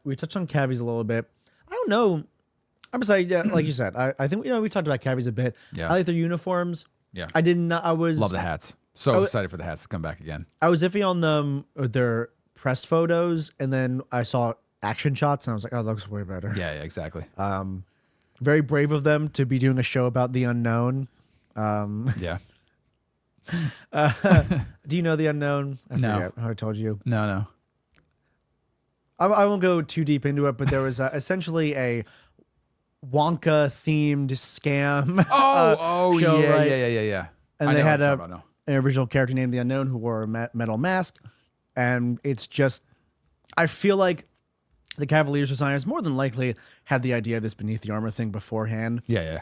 We touched on Cavies a little bit. I don't know. I'm sorry, like you said, I think we talked about Cavies a bit. Yeah. I like their uniforms. Yeah. I did not. I was love the hats. So excited for the hats to come back again. I was iffy on them with their press photos, and then I saw action shots, and I was like, oh, that looks way better. Yeah, exactly. Very brave of them to be doing a show about the unknown. Yeah. Do you know the unknown? I forget how I told you. No. I won't go too deep into it, but there was essentially a Wonka themed scam. Show, yeah, right? Yeah. And they had an original character named the Unknown who wore a metal mask, and it's just, I feel like the Cavaliers designers more than likely had the idea of this beneath the armor thing beforehand. Yeah.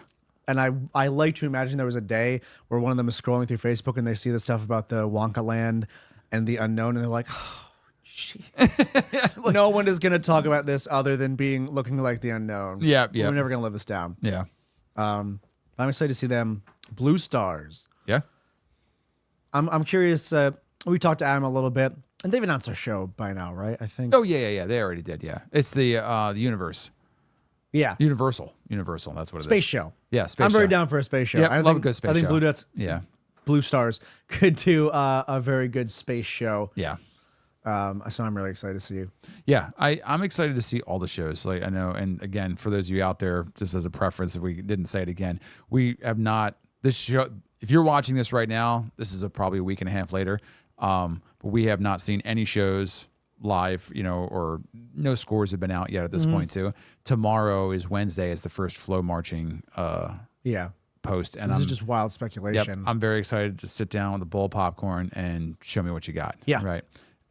And I like to imagine there was a day where one of them is scrolling through Facebook and they see the stuff about the Wonka land and the Unknown, and they're like, like, no one is going to talk about this other than looking like the Unknown. Yeah. We're never going to live this down. Yeah. I'm excited to see them. Blue Stars. Yeah. I'm curious. We talked to Adam a little bit, and they've announced their show by now, right? I think. Oh yeah. They already did. Yeah. It's the universe. Yeah. Universal. That's what it is. Space show. Yeah. Space. I'm show. very down for a space show. Yeah. I love a good space show. I think Blue Stars could do a very good space show. Yeah. So I'm really excited to see you. Yeah, I'm excited to see all the shows. Like I know, and again, for those of you out there, just as a preference, if we didn't say it again, we have not this show. If you're watching this right now, this is probably a week and a half later. But we have not seen any shows live, or no scores have been out yet at this point too. Tomorrow is Wednesday. It's the first flow marching post, and this is just wild speculation. Yep, I'm very excited to sit down with a bowl of popcorn and show me what you got. Yeah, right.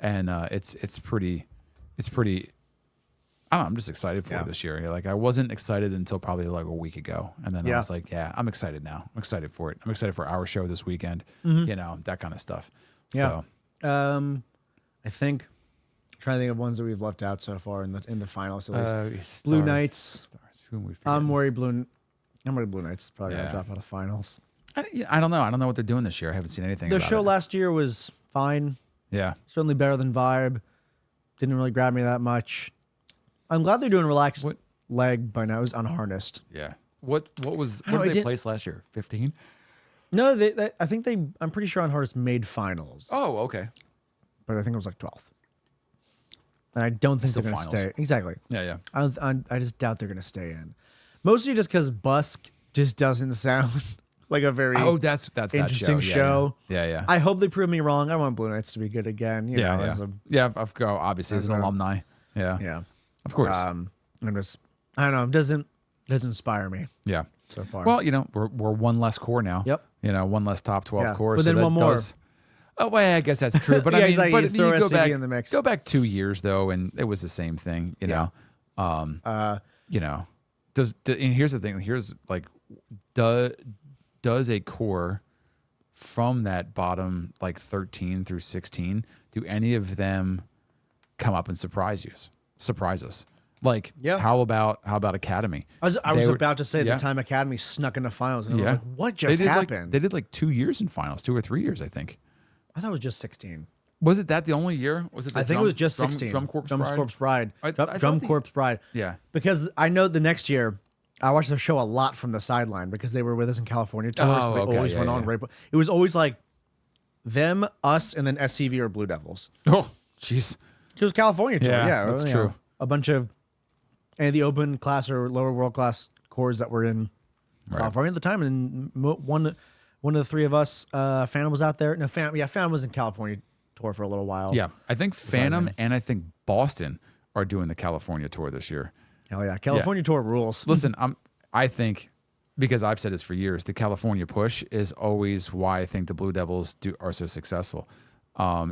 And it's pretty. I don't know, I'm just excited for it this year. Like I wasn't excited until probably like a week ago. And then I was like, yeah, I'm excited now. I'm excited for it. I'm excited for our show this weekend, you know, that kind of stuff. Yeah. So. I think trying to think of ones that we've left out so far in the finals at least. Blue Knights. I'm worried Blue Knights is probably gonna drop out of finals. I don't know. I don't know what they're doing this year. I haven't seen anything. The show last year was fine. Yeah. Certainly better than Vibe. Didn't really grab me that much. I'm glad they're doing relaxed leg by now. It was unharnessed. Yeah. What did they place last year? 15? No, I think I'm pretty sure unharnessed made finals. Oh, okay. But I think it was like 12th. And I don't think they're going to stay. Exactly. Yeah. I just doubt they're going to stay in. Mostly just because Busk just doesn't sound like a very that's interesting that show. Yeah. I hope they prove me wrong. I want Blue Knights to be good again. You know, obviously as an alumni. Yeah. Of course. I don't know. It doesn't inspire me. Yeah. So far. Well, you know, we're one less core now. Yep. You know, one less top 12 core. But then one more. Oh, well, I guess that's true. But I mean, exactly. but you go back in the mix. Go back 2 years though, and it was the same thing. You know, you know, and here's the thing. Here's like, does a core from that bottom like 13 through 16, do any of them come up and surprise us? Like, how about Academy? I was about to say the time Academy snuck into finals. And I was like, what just happened? They did like 2 years in finals, 2 or 3 years, I think. I thought it was just 16. Was it that the only year? Was it? I think it was just 16. Drum Corps Bride. Drum Corps Bride. Yeah. Because I know the next year, I watched the show a lot from the sideline because they were with us in California tours. So they always went on. Right, it was always like them, us, and then SCV or Blue Devils. Oh, jeez. It was California tour. Yeah, that's true. A bunch of the open class or lower world class corps that were in California at the time, and one of the three of us, Phantom was out there. No, Phantom was in California tour for a little while. Yeah, I think Phantom and I think Boston are doing the California tour this year. Hell yeah, California tour rules. Listen, I think, because I've said this for years, the California push is always why I think the Blue Devils are so successful.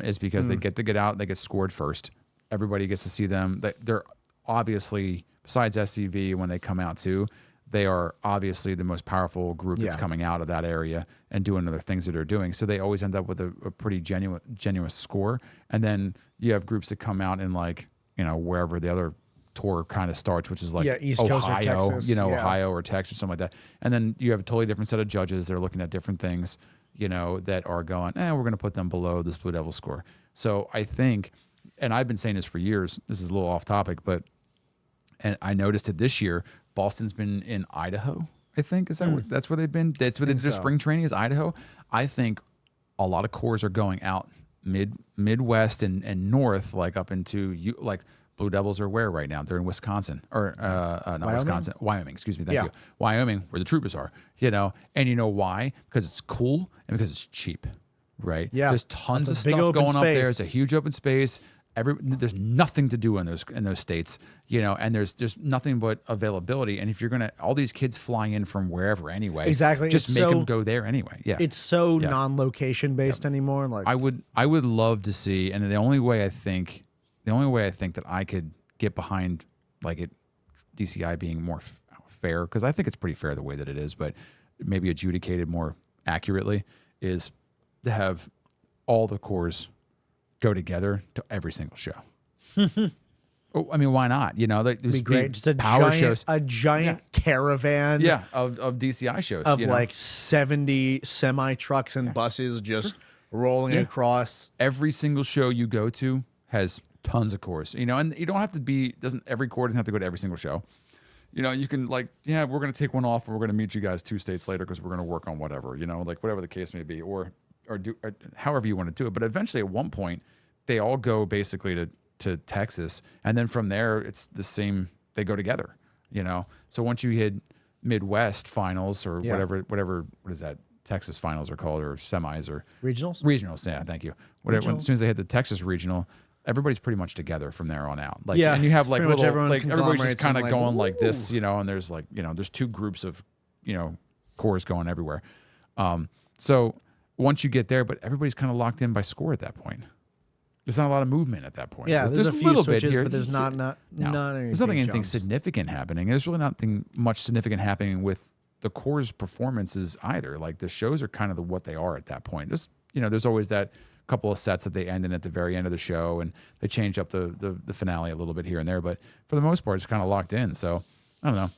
Is because they get out, they get scored first. Everybody gets to see them. They're obviously, besides SCV, when they come out too, they are obviously the most powerful group that's coming out of that area and doing other things that they're doing. So they always end up with a pretty genuine score. And then you have groups that come out in like, you know, wherever the other tour kind of starts, which is like East Coast or Texas. Ohio or Texas or something like that. And then you have a totally different set of judges that are looking at different things, you know, that are going, we're going to put them below this Blue Devil score. So I think, and I've been saying this for years, this is a little off topic, and I noticed it this year, Boston's been in Idaho, I think. Is that that's where they've been? That's where they did their spring training, is Idaho. I think a lot of corps are going out Midwest and north, like up into like Blue Devils are where right now? They're in Wisconsin or not Wyoming? Wisconsin, Wyoming. Excuse me, thank you. Wyoming, where the troopers are. You know, and you know why? Because it's cool and because it's cheap, right? Yeah, there's tons of stuff going up there. It's a huge open space. There's nothing to do in those states, you know, and there's nothing but availability. And if you're gonna, all these kids flying in from wherever anyway, exactly, just make them go there anyway. Yeah, it's so non-location based anymore. Like I would love to see, and the only way I think that I could get behind like it, DCI being more fair, because I think it's pretty fair the way that it is, but maybe adjudicated more accurately, is to have all the corps go together to every single show. I mean, why not? You know, there's be great. Just a power giant, shows, a giant caravan, of DCI shows of like 70 semi trucks and buses just rolling across. Every single show you go to has tons of corps, you know, and you don't have to be. Every corps doesn't have to go to every single show. You know, you can like, we're going to take one off, and we're going to meet you guys 2 states later because we're going to work on whatever, you know, like whatever the case may be, or however you want to do it. But eventually at one point they all go basically to Texas, and then from there it's the same, they go together, you know. So once you hit Midwest finals or whatever, what is that, Texas finals are called, or semis or regionals, thank you, whatever. As soon as they hit the Texas regional, everybody's pretty much together from there on out. Like, and you have like little, like everybody's just kind of going like this, you know, and there's like, you know, there's 2 groups of, you know, corps going everywhere. So once you get there, but everybody's kind of locked in by score at that point. There's not a lot of movement at that point. Yeah, there's a a few little switches, bit here, but there's not No. any There's nothing big anything jumps. significant happening. There's really nothing much significant happening with the core's performances either. Like the shows are kind of what they are at that point. There's always that couple of sets that they end in at the very end of the show, and they change up the finale a little bit here and there. But for the most part, it's kind of locked in. So I don't know.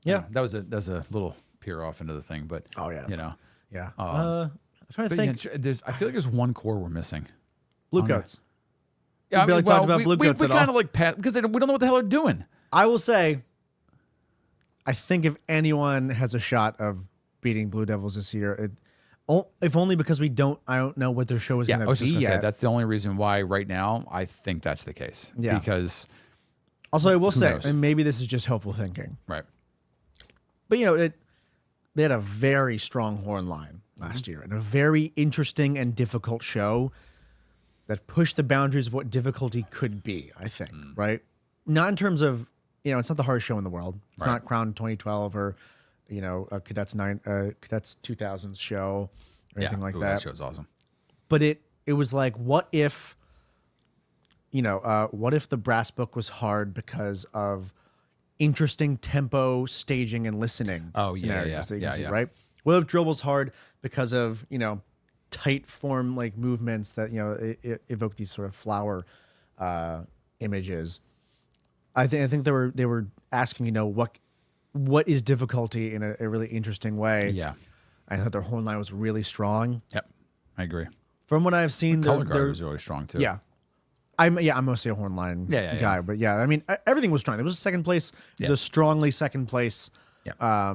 Yeah, That was a little peer off into the thing, but Oh, yeah. yeah. I'm trying to think. I feel like there's one core we're missing. Bluecoats. Yeah, We barely talked about we Bluecoats at all. kind of like because we don't know what the hell they're doing. I will say, I think if anyone has a shot of beating Blue Devils this year, if only because I don't know what their show is Yeah, going I was to just be gonna say yet. that's the only reason why right now I think that's the case. Yeah. Because Also, I will say, knows? and maybe this is just hopeful thinking, right. but they had a very strong horn line last year and a very interesting and difficult show that pushed the boundaries of what difficulty could be, I think, right? Not in terms of, it's not the hardest show in the world. It's Right. not Crown 2012 or, a Cadets 2000s show or anything like Ooh, that. That show's awesome. But it was like, what if the brass book was hard because of interesting tempo, staging, and listening scenarios that you can see, right? What if drill was hard because of, tight form like movements that, it evoke these sort of flower images. I think they were asking, what is difficulty in a really interesting way. Yeah. I thought their horn line was really strong. Yep. I agree. From what I've seen, Color guard was really strong too. yeah. I'm mostly a horn line guy, but I mean, everything was strong. There was a second place. It was a strongly second place. Yeah.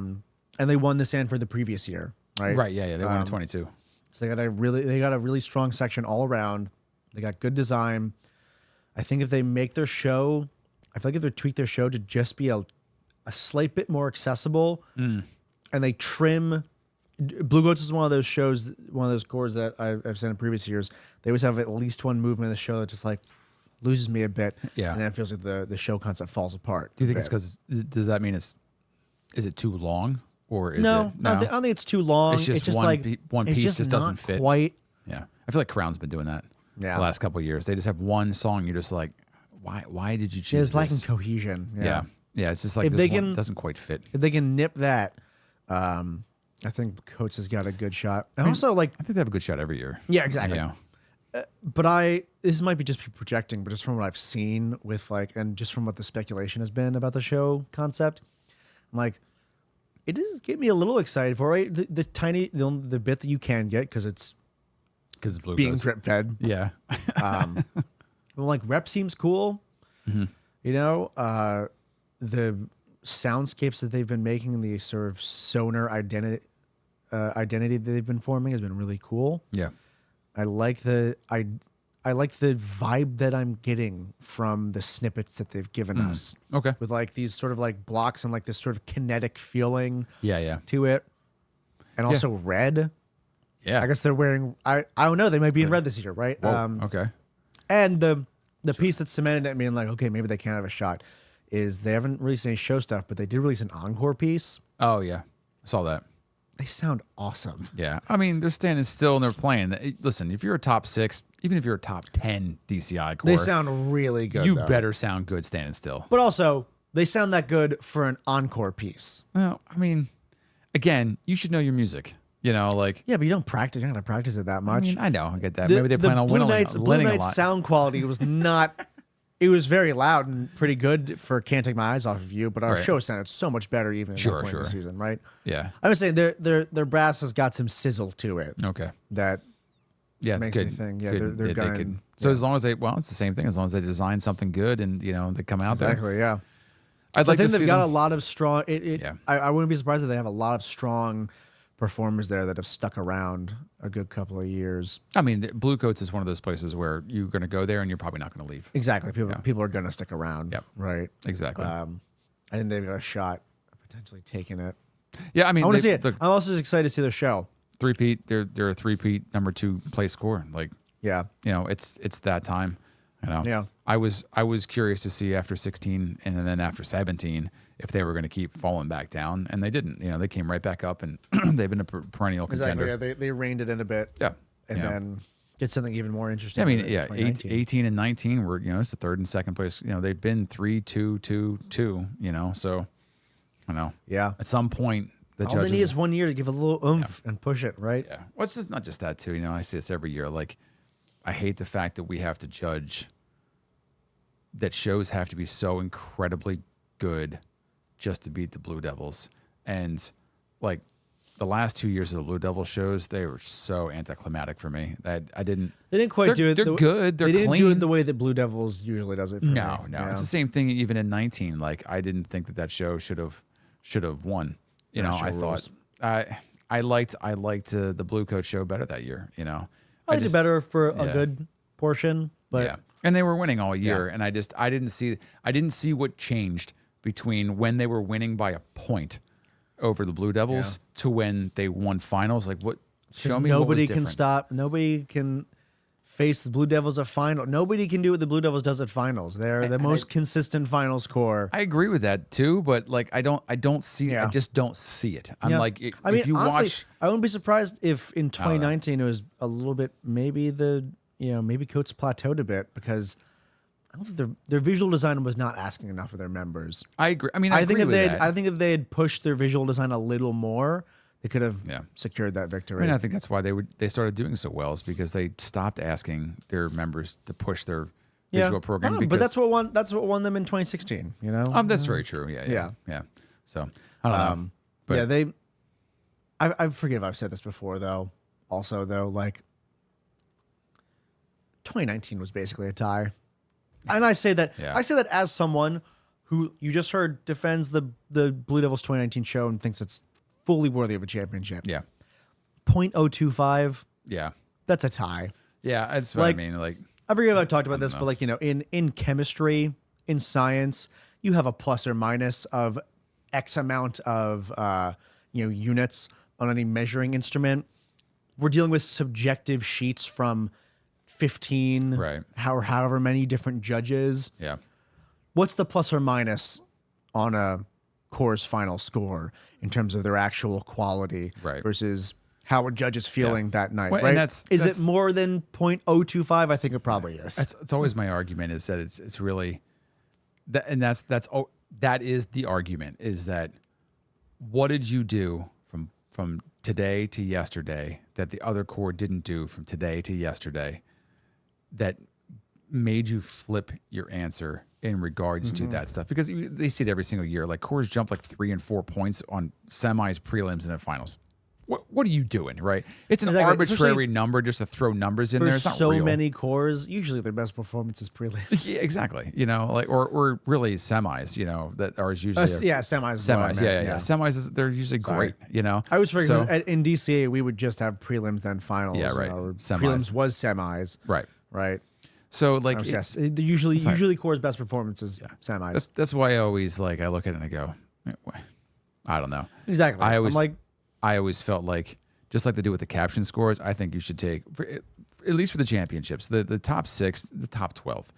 And they won this for the previous year, right? Right. Yeah. They won in 22. So they got a really strong section all around. They got good design. I think if they make their show, I feel like if they tweak their show to just be a slight bit more accessible, and they trim. Bluecoats is one of those shows, one of those cores that I've said in previous years. They always have at least one movement in the show that just like loses me a bit. Yeah. And then it feels like the show concept falls apart. Do you think it's because? Does that mean is it too long or is No, it? I don't think it's too long. It's just one like one it's piece just doesn't not fit. quite. Yeah. I feel like Crown's been doing that. Yeah. The last couple of years, they just have one song. You're just like, why did you choose It's lacking this? cohesion. Yeah. Yeah. It's just like If this they one can- doesn't quite fit. If they can nip that, I think Coates has got a good shot. And also, like, I think they have a good shot every year. yeah, exactly. You know? But this might be just projecting, but just from what I've seen with and just from what the speculation has been about the show concept, I'm like, it does get me a little excited for it. The tiny, the bit that you can get because it's Because Blue being goes. drip fed. Yeah. I'm like, rep seems cool. The soundscapes that they've been making, the sort of sonar identity that they've been forming has been really cool. Yeah. I like the vibe that I'm getting from the snippets that they've given us Okay. with like these sort of like blocks and like this sort of kinetic feeling Yeah. Yeah. to it. And also red. Yeah. I guess they're wearing, I don't know, they might be in red this year, right? Whoa, okay. And the piece that cemented it being like, okay, maybe they can have a shot is they haven't released any show stuff, but they did release an encore piece. Oh yeah. I saw that. They sound awesome. Yeah. I mean, they're standing still and they're playing. Listen, if you're a top 6, even if you're a top 10 DCI core, They sound really good. you though. better sound good standing still. But also, they sound that good for an encore piece. Well, I mean, again, you should know your music. Like. Yeah, but you don't practice. You're not gonna practice it that I much. mean, I know. I get that. Maybe they plan on Blue winning Knights, Blue winning a Knights lot. sound quality was not. It was very loud and pretty good for Can't Take My Eyes Off of You, but our Right. show sounded so much better even at that point in the season, right? Yeah. I would say their brass has got some sizzle to it Okay. that Yeah, it's makes me good. think, yeah, Good. they're They going. could- So as long as it's the same thing. As long as they design something good and they come out there. Exactly, yeah. I'd So like I to think see they've got them. a lot of strong. Yeah. I wouldn't be surprised if they have a lot of strong performers there that have stuck around a good couple of years. I mean, Bluecoats is one of those places where you're going to go there and you're probably not going to leave. Exactly, people are going to stick around. Yep. Right. Exactly. I think they've got a shot of potentially taking it. yeah, I mean, I want to see it. Look, I'm also excited to see their show. three-peat. They're a three-peat number 2 place score. Like, Yeah. it's that time. Yeah. I was curious to see after 16 and then after 17 if they were going to keep falling back down, and they didn't. They came right back up, and they've been a perennial contender. Exactly. Yeah, they reined it in a bit. Yeah. And then Get something even more interesting. I mean, than yeah, 2019. 18 and 19 were, it's the third and second place. They've been 3, 2, 2, 2, so I don't know. Yeah. At some point, the All judges. they need is 1 year to give a little oomph and push it, right? Yeah. Well, it's just not just that, too. I see this every year. Like, I hate the fact that we have to judge that shows have to be so incredibly good just to beat the Blue Devils. And, like, the last 2 years of the Blue Devil shows, they were so anticlimactic for me. That I didn't. They didn't quite do it. They're good. They're they didn't clean. do it the way that Blue Devils usually does it. For No. me. It's the same thing even in 19. Like, I didn't think that show should have won. I thought I liked the Bluecoats show better that year. I liked it better for a yeah. good portion, but yeah, and they were winning all year, and I didn't see what changed between when they were winning by a point over the Blue Devils to when they won finals. Like, what? Show me. Nobody what was can different. stop. Nobody can face the Blue Devils at final. Nobody can do what the Blue Devils does at finals. They're the most consistent final score. I agree with that too, but like I don't see it. I just don't see it. I'm like, if you honestly, watch, I wouldn't be surprised if in 2019 it was a little bit maybe maybe Coates plateaued a bit because I don't think their visual design was not asking enough of their members. I agree. I mean, I think if they had pushed their visual design a little more, they could have secured that victory. I mean, I think that's why they started doing so well, is because they stopped asking their members to push their visual program. But that's what won them in 2016. That's very true. Yeah. So I don't know. But I forget if I've said this before though. Also though, like 2019 was basically a tie, and I say that as someone who you just heard defends the Blue Devils 2019 show and thinks it's fully worthy of a championship. Yeah. 0.025. Yeah. That's a tie. Yeah, that's what I mean. Like, I forget if I've talked about this, but like, in chemistry, in science, you have a plus or minus of X amount of units on any measuring instrument. We're dealing with subjective sheets from 15 however many different judges. Yeah. What's the plus or minus on a core's final score in terms of their actual quality versus how a judge is feling that night, well, right? And is it more than 0.025? I think it probably is. It's always my argument is that it's really that, and that is the argument, is that what did you do from today to yesterday that the other core didn't do from today to yesterday that made you flip your answer in regards to that stuff? Because they see it every single year. Like, cores jump like 3 and 4 points on semis, prelims, and then finals. What are you doing, right? It's an arbitrary number just to throw numbers in there. It's not so real. many cores, usually their best performance is prelims. Yeah, exactly. Like or really semis. That are usually semis. Semis. Yeah. Semis they're usually great. I was figuring in DCA we would just have prelims then finals. Yeah, right. Semis. Prelims was semis. Right. So like, usually core's best performance is semis. That's why I always I look at it and I go, I don't know. Exactly. I always felt like, just like they do with the caption scores, I think you should take, at least for the championships, the top 6, the top 12,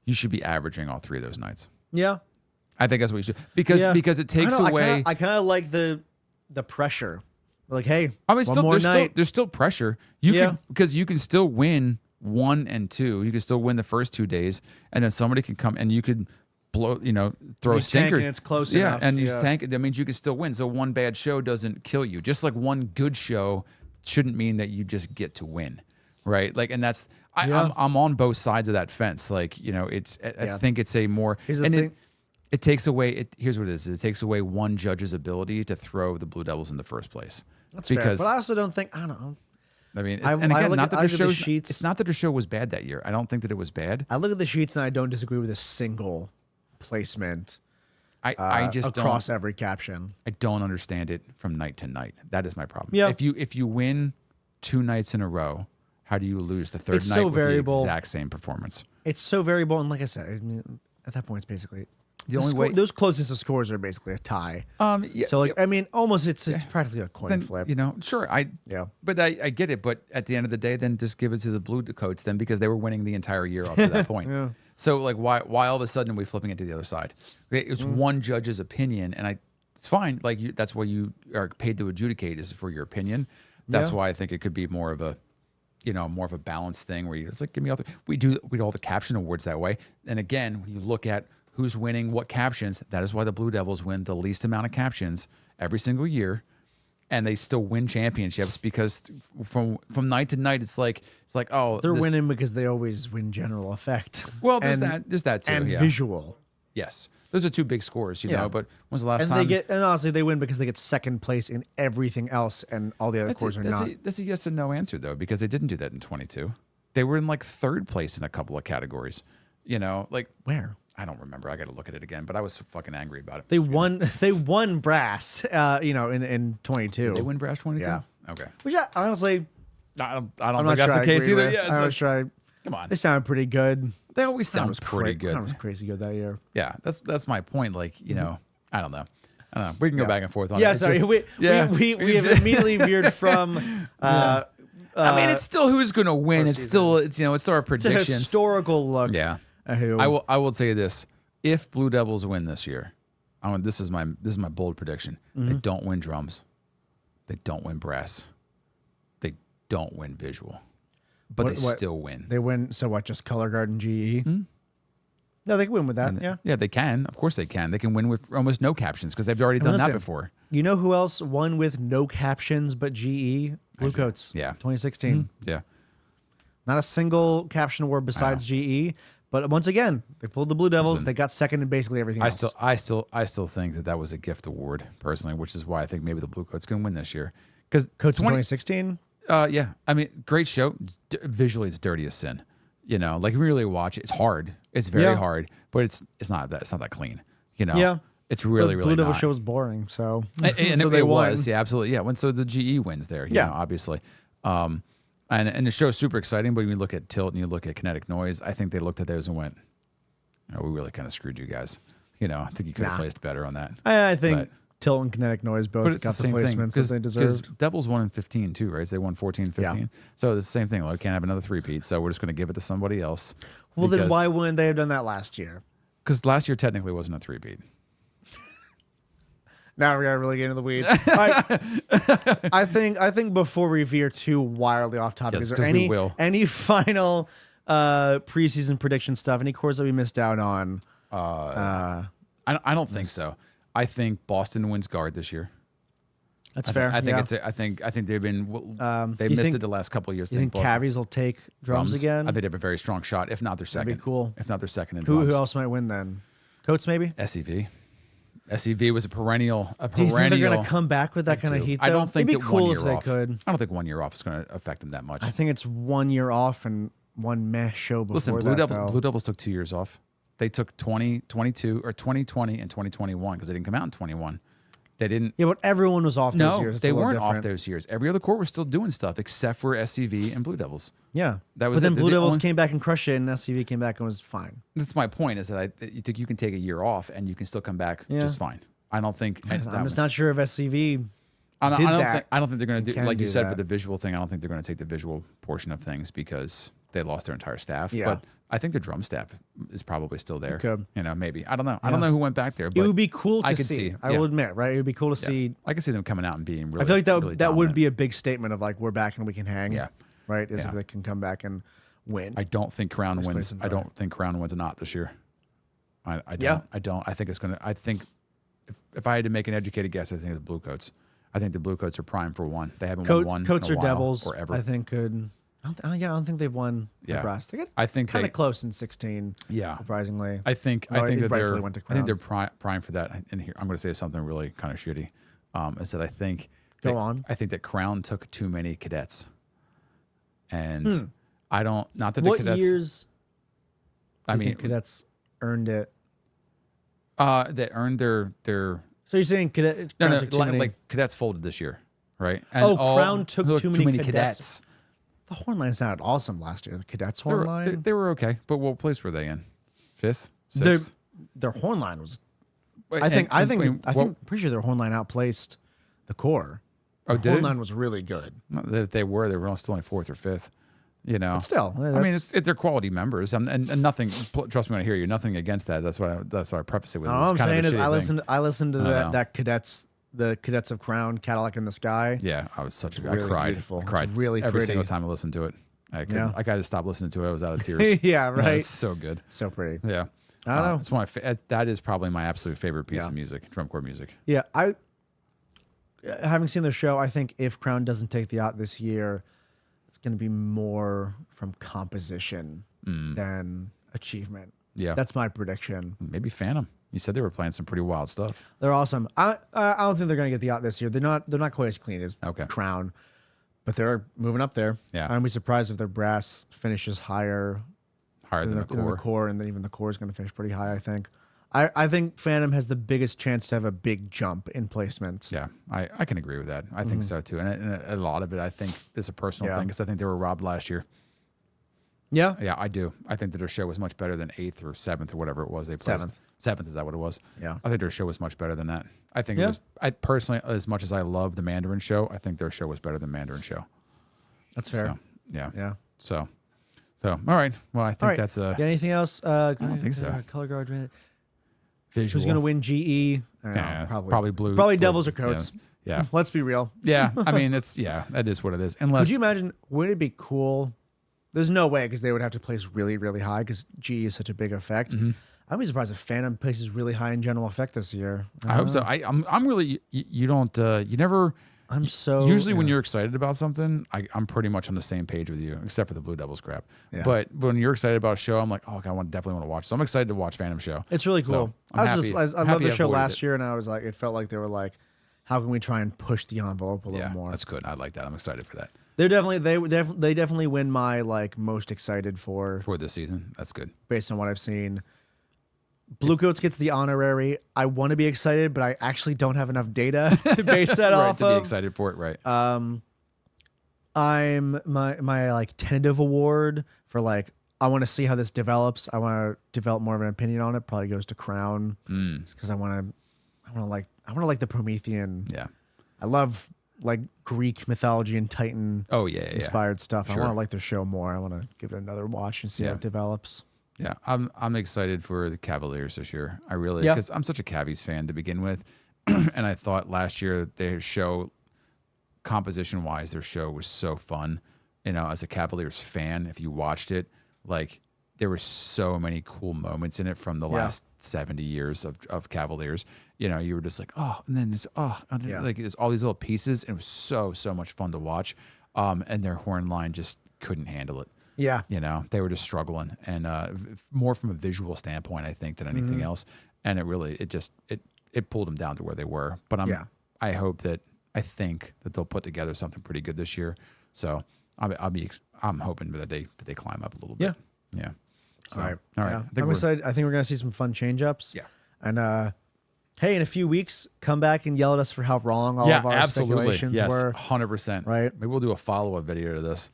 you should be averaging all 3 of those nights. Yeah. I think that's what you should, because it takes away. I kind of like the pressure. Like, hey, I mean, there's still pressure. Because you can still win 1 and 2. You can still win the first 2 days, and then somebody can come and you could blow, throw a stinker. And it's close enough. And you tank it. That means you can still win. So one bad show doesn't kill you. Just like one good show shouldn't mean that you just get to win, right? Like, and that's I'm on both sides of that fence. Like, it's I think it's a more it takes away. Here's what it is. It takes away one judge's ability to throw the Blue Devils in the first place. That's fair. But I also don't think, I don't know. I mean, it's not that their show was bad that year. I don't think that it was bad. I look at the sheets and I don't disagree with a single placement. I just across every caption. I don't understand it from night to night. That is my problem. Yeah. If you win 2 nights in a row, how do you lose the third night with the exact same performance? It's so variable, and like I said, I mean, at that point, it's basically the only way those closest of scores are basically a tie. I mean, almost it's practically a coin flip. Sure. But I get it. But at the end of the day, then just give it to the Bluecoats then, because they were winning the entire year up to that point. So like, why all of a sudden are we flipping it to the other side? It's one judge's opinion, and it's fine. Like, that's what you are paid to adjudicate, is for your opinion. That's why I think it could be more of a more of a balanced thing where you just like give me all we do all the caption awards that way. And again, when you look at who's winning what captions, that is why the Blue Devils win the least amount of captions every single year, and they still win championships because from night to night, it's like oh, they're winning because they always win general effect. Well, there's that too, and yeah. visual. Yes, those are two big scores, you know. But when's the last and time? And honestly, they win because they get second place in everything else, and all the other cores are not. That's a yes and no answer though, because they didn't do that in 22. They were in like third place in a couple of categories. Like where? I don't remember. I got to look at it again. But I was fucking angry about it. They won. They won brass. In 22. Did they win brass 22? Yeah. Okay. Which honestly, I don't think that's the case either. Yeah. I was trying. Come on. They sounded pretty good. They always sound pretty good. That was crazy good that year. Yeah. That's my point. Like I don't know. We can go back and forth on it. Yeah. Sorry. We have immediately veered from. I mean, it's still who's going to win. It's still our predictions. It's a historical look. Yeah. Who. I will tell you this: if Blue Devils win this year, this is my bold prediction. They don't win drums, they don't win brass, they don't win visual, but they still win. They win. So what? Just color guard and GE? No, they can win with that. Yeah, they can. Of course, they can. They can win with almost no captions because they've already done that before. You know who else won with no captions but GE? Bluecoats. Yeah, 2016. Yeah, not a single caption award besides GE. But once again, they pulled the Blue Devils. They got second in basically everything else. I still think that was a gift award personally, which is why I think maybe the Bluecoats can win this year. Because Coats in 2016. Yeah, I mean, great show. Visually, it's dirty as sin. Like really watch it. It's hard. It's very hard, but it's not that clean. Yeah, it's really Blue Devil not. show was boring. So and so it was, yeah, absolutely, yeah. So the GE wins there. You know, obviously. And the show's super exciting, but when you look at Tilt and you look at Kinetic Noise, I think they looked at those and went, we really kind of screwed you guys. I think you could have placed better on that. I think Tilt and Kinetic Noise both got the placements that they deserved. Devils won in 15 too, right? So they won 14, 15. Yeah. So it's the same thing. We can't have another three-peat, so we're just going to give it to somebody else. Well, then why wouldn't they have done that last year? Because last year technically wasn't a three-peat. Now we gotta really get into the weeds. I think before we veer too wildly off topic, is there any final preseason prediction stuff? Any cores that we missed out on? I don't think so. I think Boston wins guard this year. That's fair. I think they've been they've missed it the last couple of years. You think Cavs will take drums again? I think they have a very strong shot. If not, they're second. That'd be cool. If not, they're second in drums. Who else might win then? Coats maybe. SEV was a perennial. Do you think they're going to come back with that kind of heat? Though? I don't think it'd be cool if they could. I don't think 1 year off is going to affect them that much. I think it's 1 year off and one meh show before. Listen, Blue Devils took 2 years off. They took 2020 and 2021 because they didn't come out in 21. They didn't. Yeah, but everyone was off those years. It's they weren't off those years. Every other court was still doing stuff except for SCV and Blue Devils. Yeah, that was. But then Blue Devils came back and crushed it, and SCV came back and was fine. That's my point. Is that you think you can take a year off and you can still come back just fine. I don't think. I'm just not sure if SCV. I don't think they're going to do like you said for the visual thing. I don't think they're going to take the visual portion of things because they lost their entire staff. Yeah. But I think the drum staff is probably still there. Could. Maybe. I don't know. I don't know who went back there. But it would be cool to see. I will admit, right? It would be cool to see. I could see them coming out and being really. I feel like really that would be a big statement of like we're back and we can hang. Yeah. Right. If they can come back and win. I don't think Crown wins. I don't think Crown wins a knot this year. I don't. I don't. I think it's gonna. I think if I had to make an educated guess, I think the Bluecoats. I think the Bluecoats are primed for one. They haven't won one. Coats in a or while, Devils, or ever. I think could. I don't think they've won the brass. They I think kind of close in 16. Yeah, surprisingly. I think that they're. Went to I think they're primed for that. And here I'm going to say something really kind of shitty. Is that I think. Go on. I think that Crown took too many cadets, and I don't. Not that what the cadets. Years? I mean, cadets earned it. They earned their. So you're saying cadet? No, like cadets folded this year, right? And Crown took too many cadets. The horn line sounded awesim last year. The cadets horn line. They were okay, but what place were they in? Fifth, sixth. Their horn line was. I think. Pretty sure their horn line outplaced the core. The horn line was really good. They were still only fourth or fifth. But still, I mean, they're quality members, and nothing. Trust me when I hear you. Nothing against that. That's why I preface it with. All I'm saying is, I listened to that cadets. The Cadets of Crown, Cadillac in the Sky. Yeah, I was I cried. Beautiful. I cried really every pretty. single time I listened to it. I couldn't. I got to stop listening to it. I was out of tears. Yeah, right. It's so good. So pretty. Yeah. I don't know. It's one of that is probably my absolute favorite piece of music, drum corps music. Yeah, having seen the show, I think if Crown doesn't take the yacht this year, it's going to be more from composition than achievement. Yeah. That's my prediction. Maybe Phantom. You said they were playing some pretty wild stuff. They're awesome. I don't think they're going to get the yacht this year. They're not quite as clean as Crown, but they're moving up there. Yeah. I'd be surprised if their brass finishes higher than the core, and then even the core is going to finish pretty high, I think. I think Phantom has the biggest chance to have a big jump in placement. Yeah, I can agree with that. I think so too. And a lot of it, I think, is a personal thing because I think they were robbed last year. Yeah? Yeah, I do. I think that their show was much better than 8th or 7th or whatever it was they placed. 7th. 7th, is that what it was? Yeah. I think their show was much better than that. I think it was, I personally, as much as I love the Mandarin show, I think their show was better than Mandarin show. That's fair. So, yeah. Yeah. So, all right. Well, I think that's a... Yeah, anything else? I don't think so. Color guard. Visual. Who's going to win GE? Yeah, probably blue. Probably blue, Devils or Coats. Yeah. Let's be real. Yeah. I mean, that is what it is. Unless... Could you imagine, wouldn't it be cool? There's no way because they would have to place really, really high because GE is such a big effect. I'd be surprised if Phantom places really high in general effect this year. I hope so. I'm really, you don't, you never... I'm so... Usually when you're excited about something, I'm pretty much on the same page with you, except for the Blue Devils crap. Yeah. But when you're excited about a show, I'm like, oh, okay, definitely want to watch. So I'm excited to watch Phantom Show. It's really cool. So I loved the show last year. year, and I was like, it felt like they were like, how can we try and push the envelope a little more? That's good. I like that. I'm excited for that. They definitely win my like most excited for this season. That's good. Based on what I've seen. Bluecoats gets the honorary. I want to be excited, but I actually don't have enough data to base that off to be excited for it, right? I'm my like tentative award for like I want to see how this develops. I want to develop more of an opinion on it. Probably goes to Crown because I want to like the Promethean. Yeah, I love like Greek mythology and Titan. Inspired stuff. Sure. I want to like their show more. I want to give it another watch and see how it develops. Yeah, I'm excited for the Cavaliers this year. I really, because I'm such a Cavies fan to begin with, and I thought last year their show, composition wise, their show was so fun. You know, as a Cavaliers fan, if you watched it, like there were so many cool moments in it from the last 70 years of Cavaliers. You know, you were just like, oh, and then like there's all these little pieces, and it was so much fun to watch. And their horn line just couldn't handle it. Yeah. You know, they were just struggling, and more from a visual standpoint, I think, than anything else. And it pulled them down to where they were. But I think that they'll put together something pretty good this year. So I'm hoping that they climb up a little bit. Yeah. So, all right. Yeah. I'm excited. I think we're gonna see some fun change ups. Yeah. And hey, in a few weeks, come back and yell at us for how wrong all of our speculations were. 100%. Right. Maybe we'll do a follow-up video to this.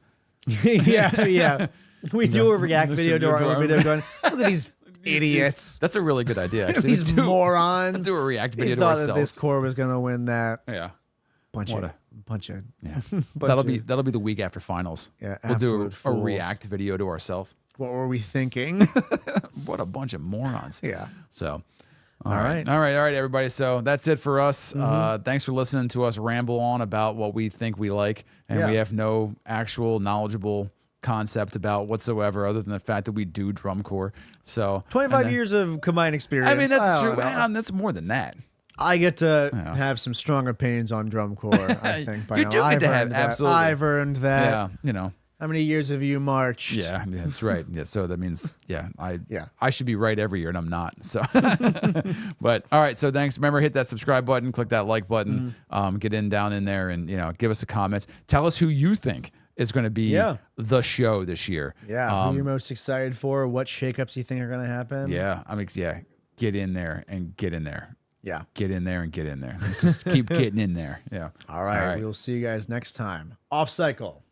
yeah. We do a react video to our own video going, look at these idiots. That's a really good idea, actually. These morons. Do a react video to thought ourselves. That this core was going to win that. Yeah. Bunch of. Yeah. That'll be the week after finals. Yeah. We'll do a fools. react video to ourselves. What were we thinking? What a bunch of morons. Yeah. So. All right, everybody. So that's it for us. Thanks for listening to us ramble on about what we think we like, and we have no actual knowledgeable concept about whatsoever, other than the fact that we do drum corps. So 25 years of combined experience. I mean, that's true. That's more than that. I get to have some strong opinions on drum corps. I think by you now. do get to have absolutely. I've earned that. Yeah, you know. How many years have you marched? Yeah, that's right. Yeah, so that means I should be right every year, and I'm not. So, but all right. So thanks. Remember, hit that subscribe button, click that like button, get down in there, and give us a comment. Tell us who you think is going to be the show this year. Yeah, who you're most excited for? What shakeups you think are going to happen? Yeah, get in there and get in there. Yeah, get in there and get in there. Let's just keep getting in there. Yeah. All right. We'll see you guys next time. Off cycle.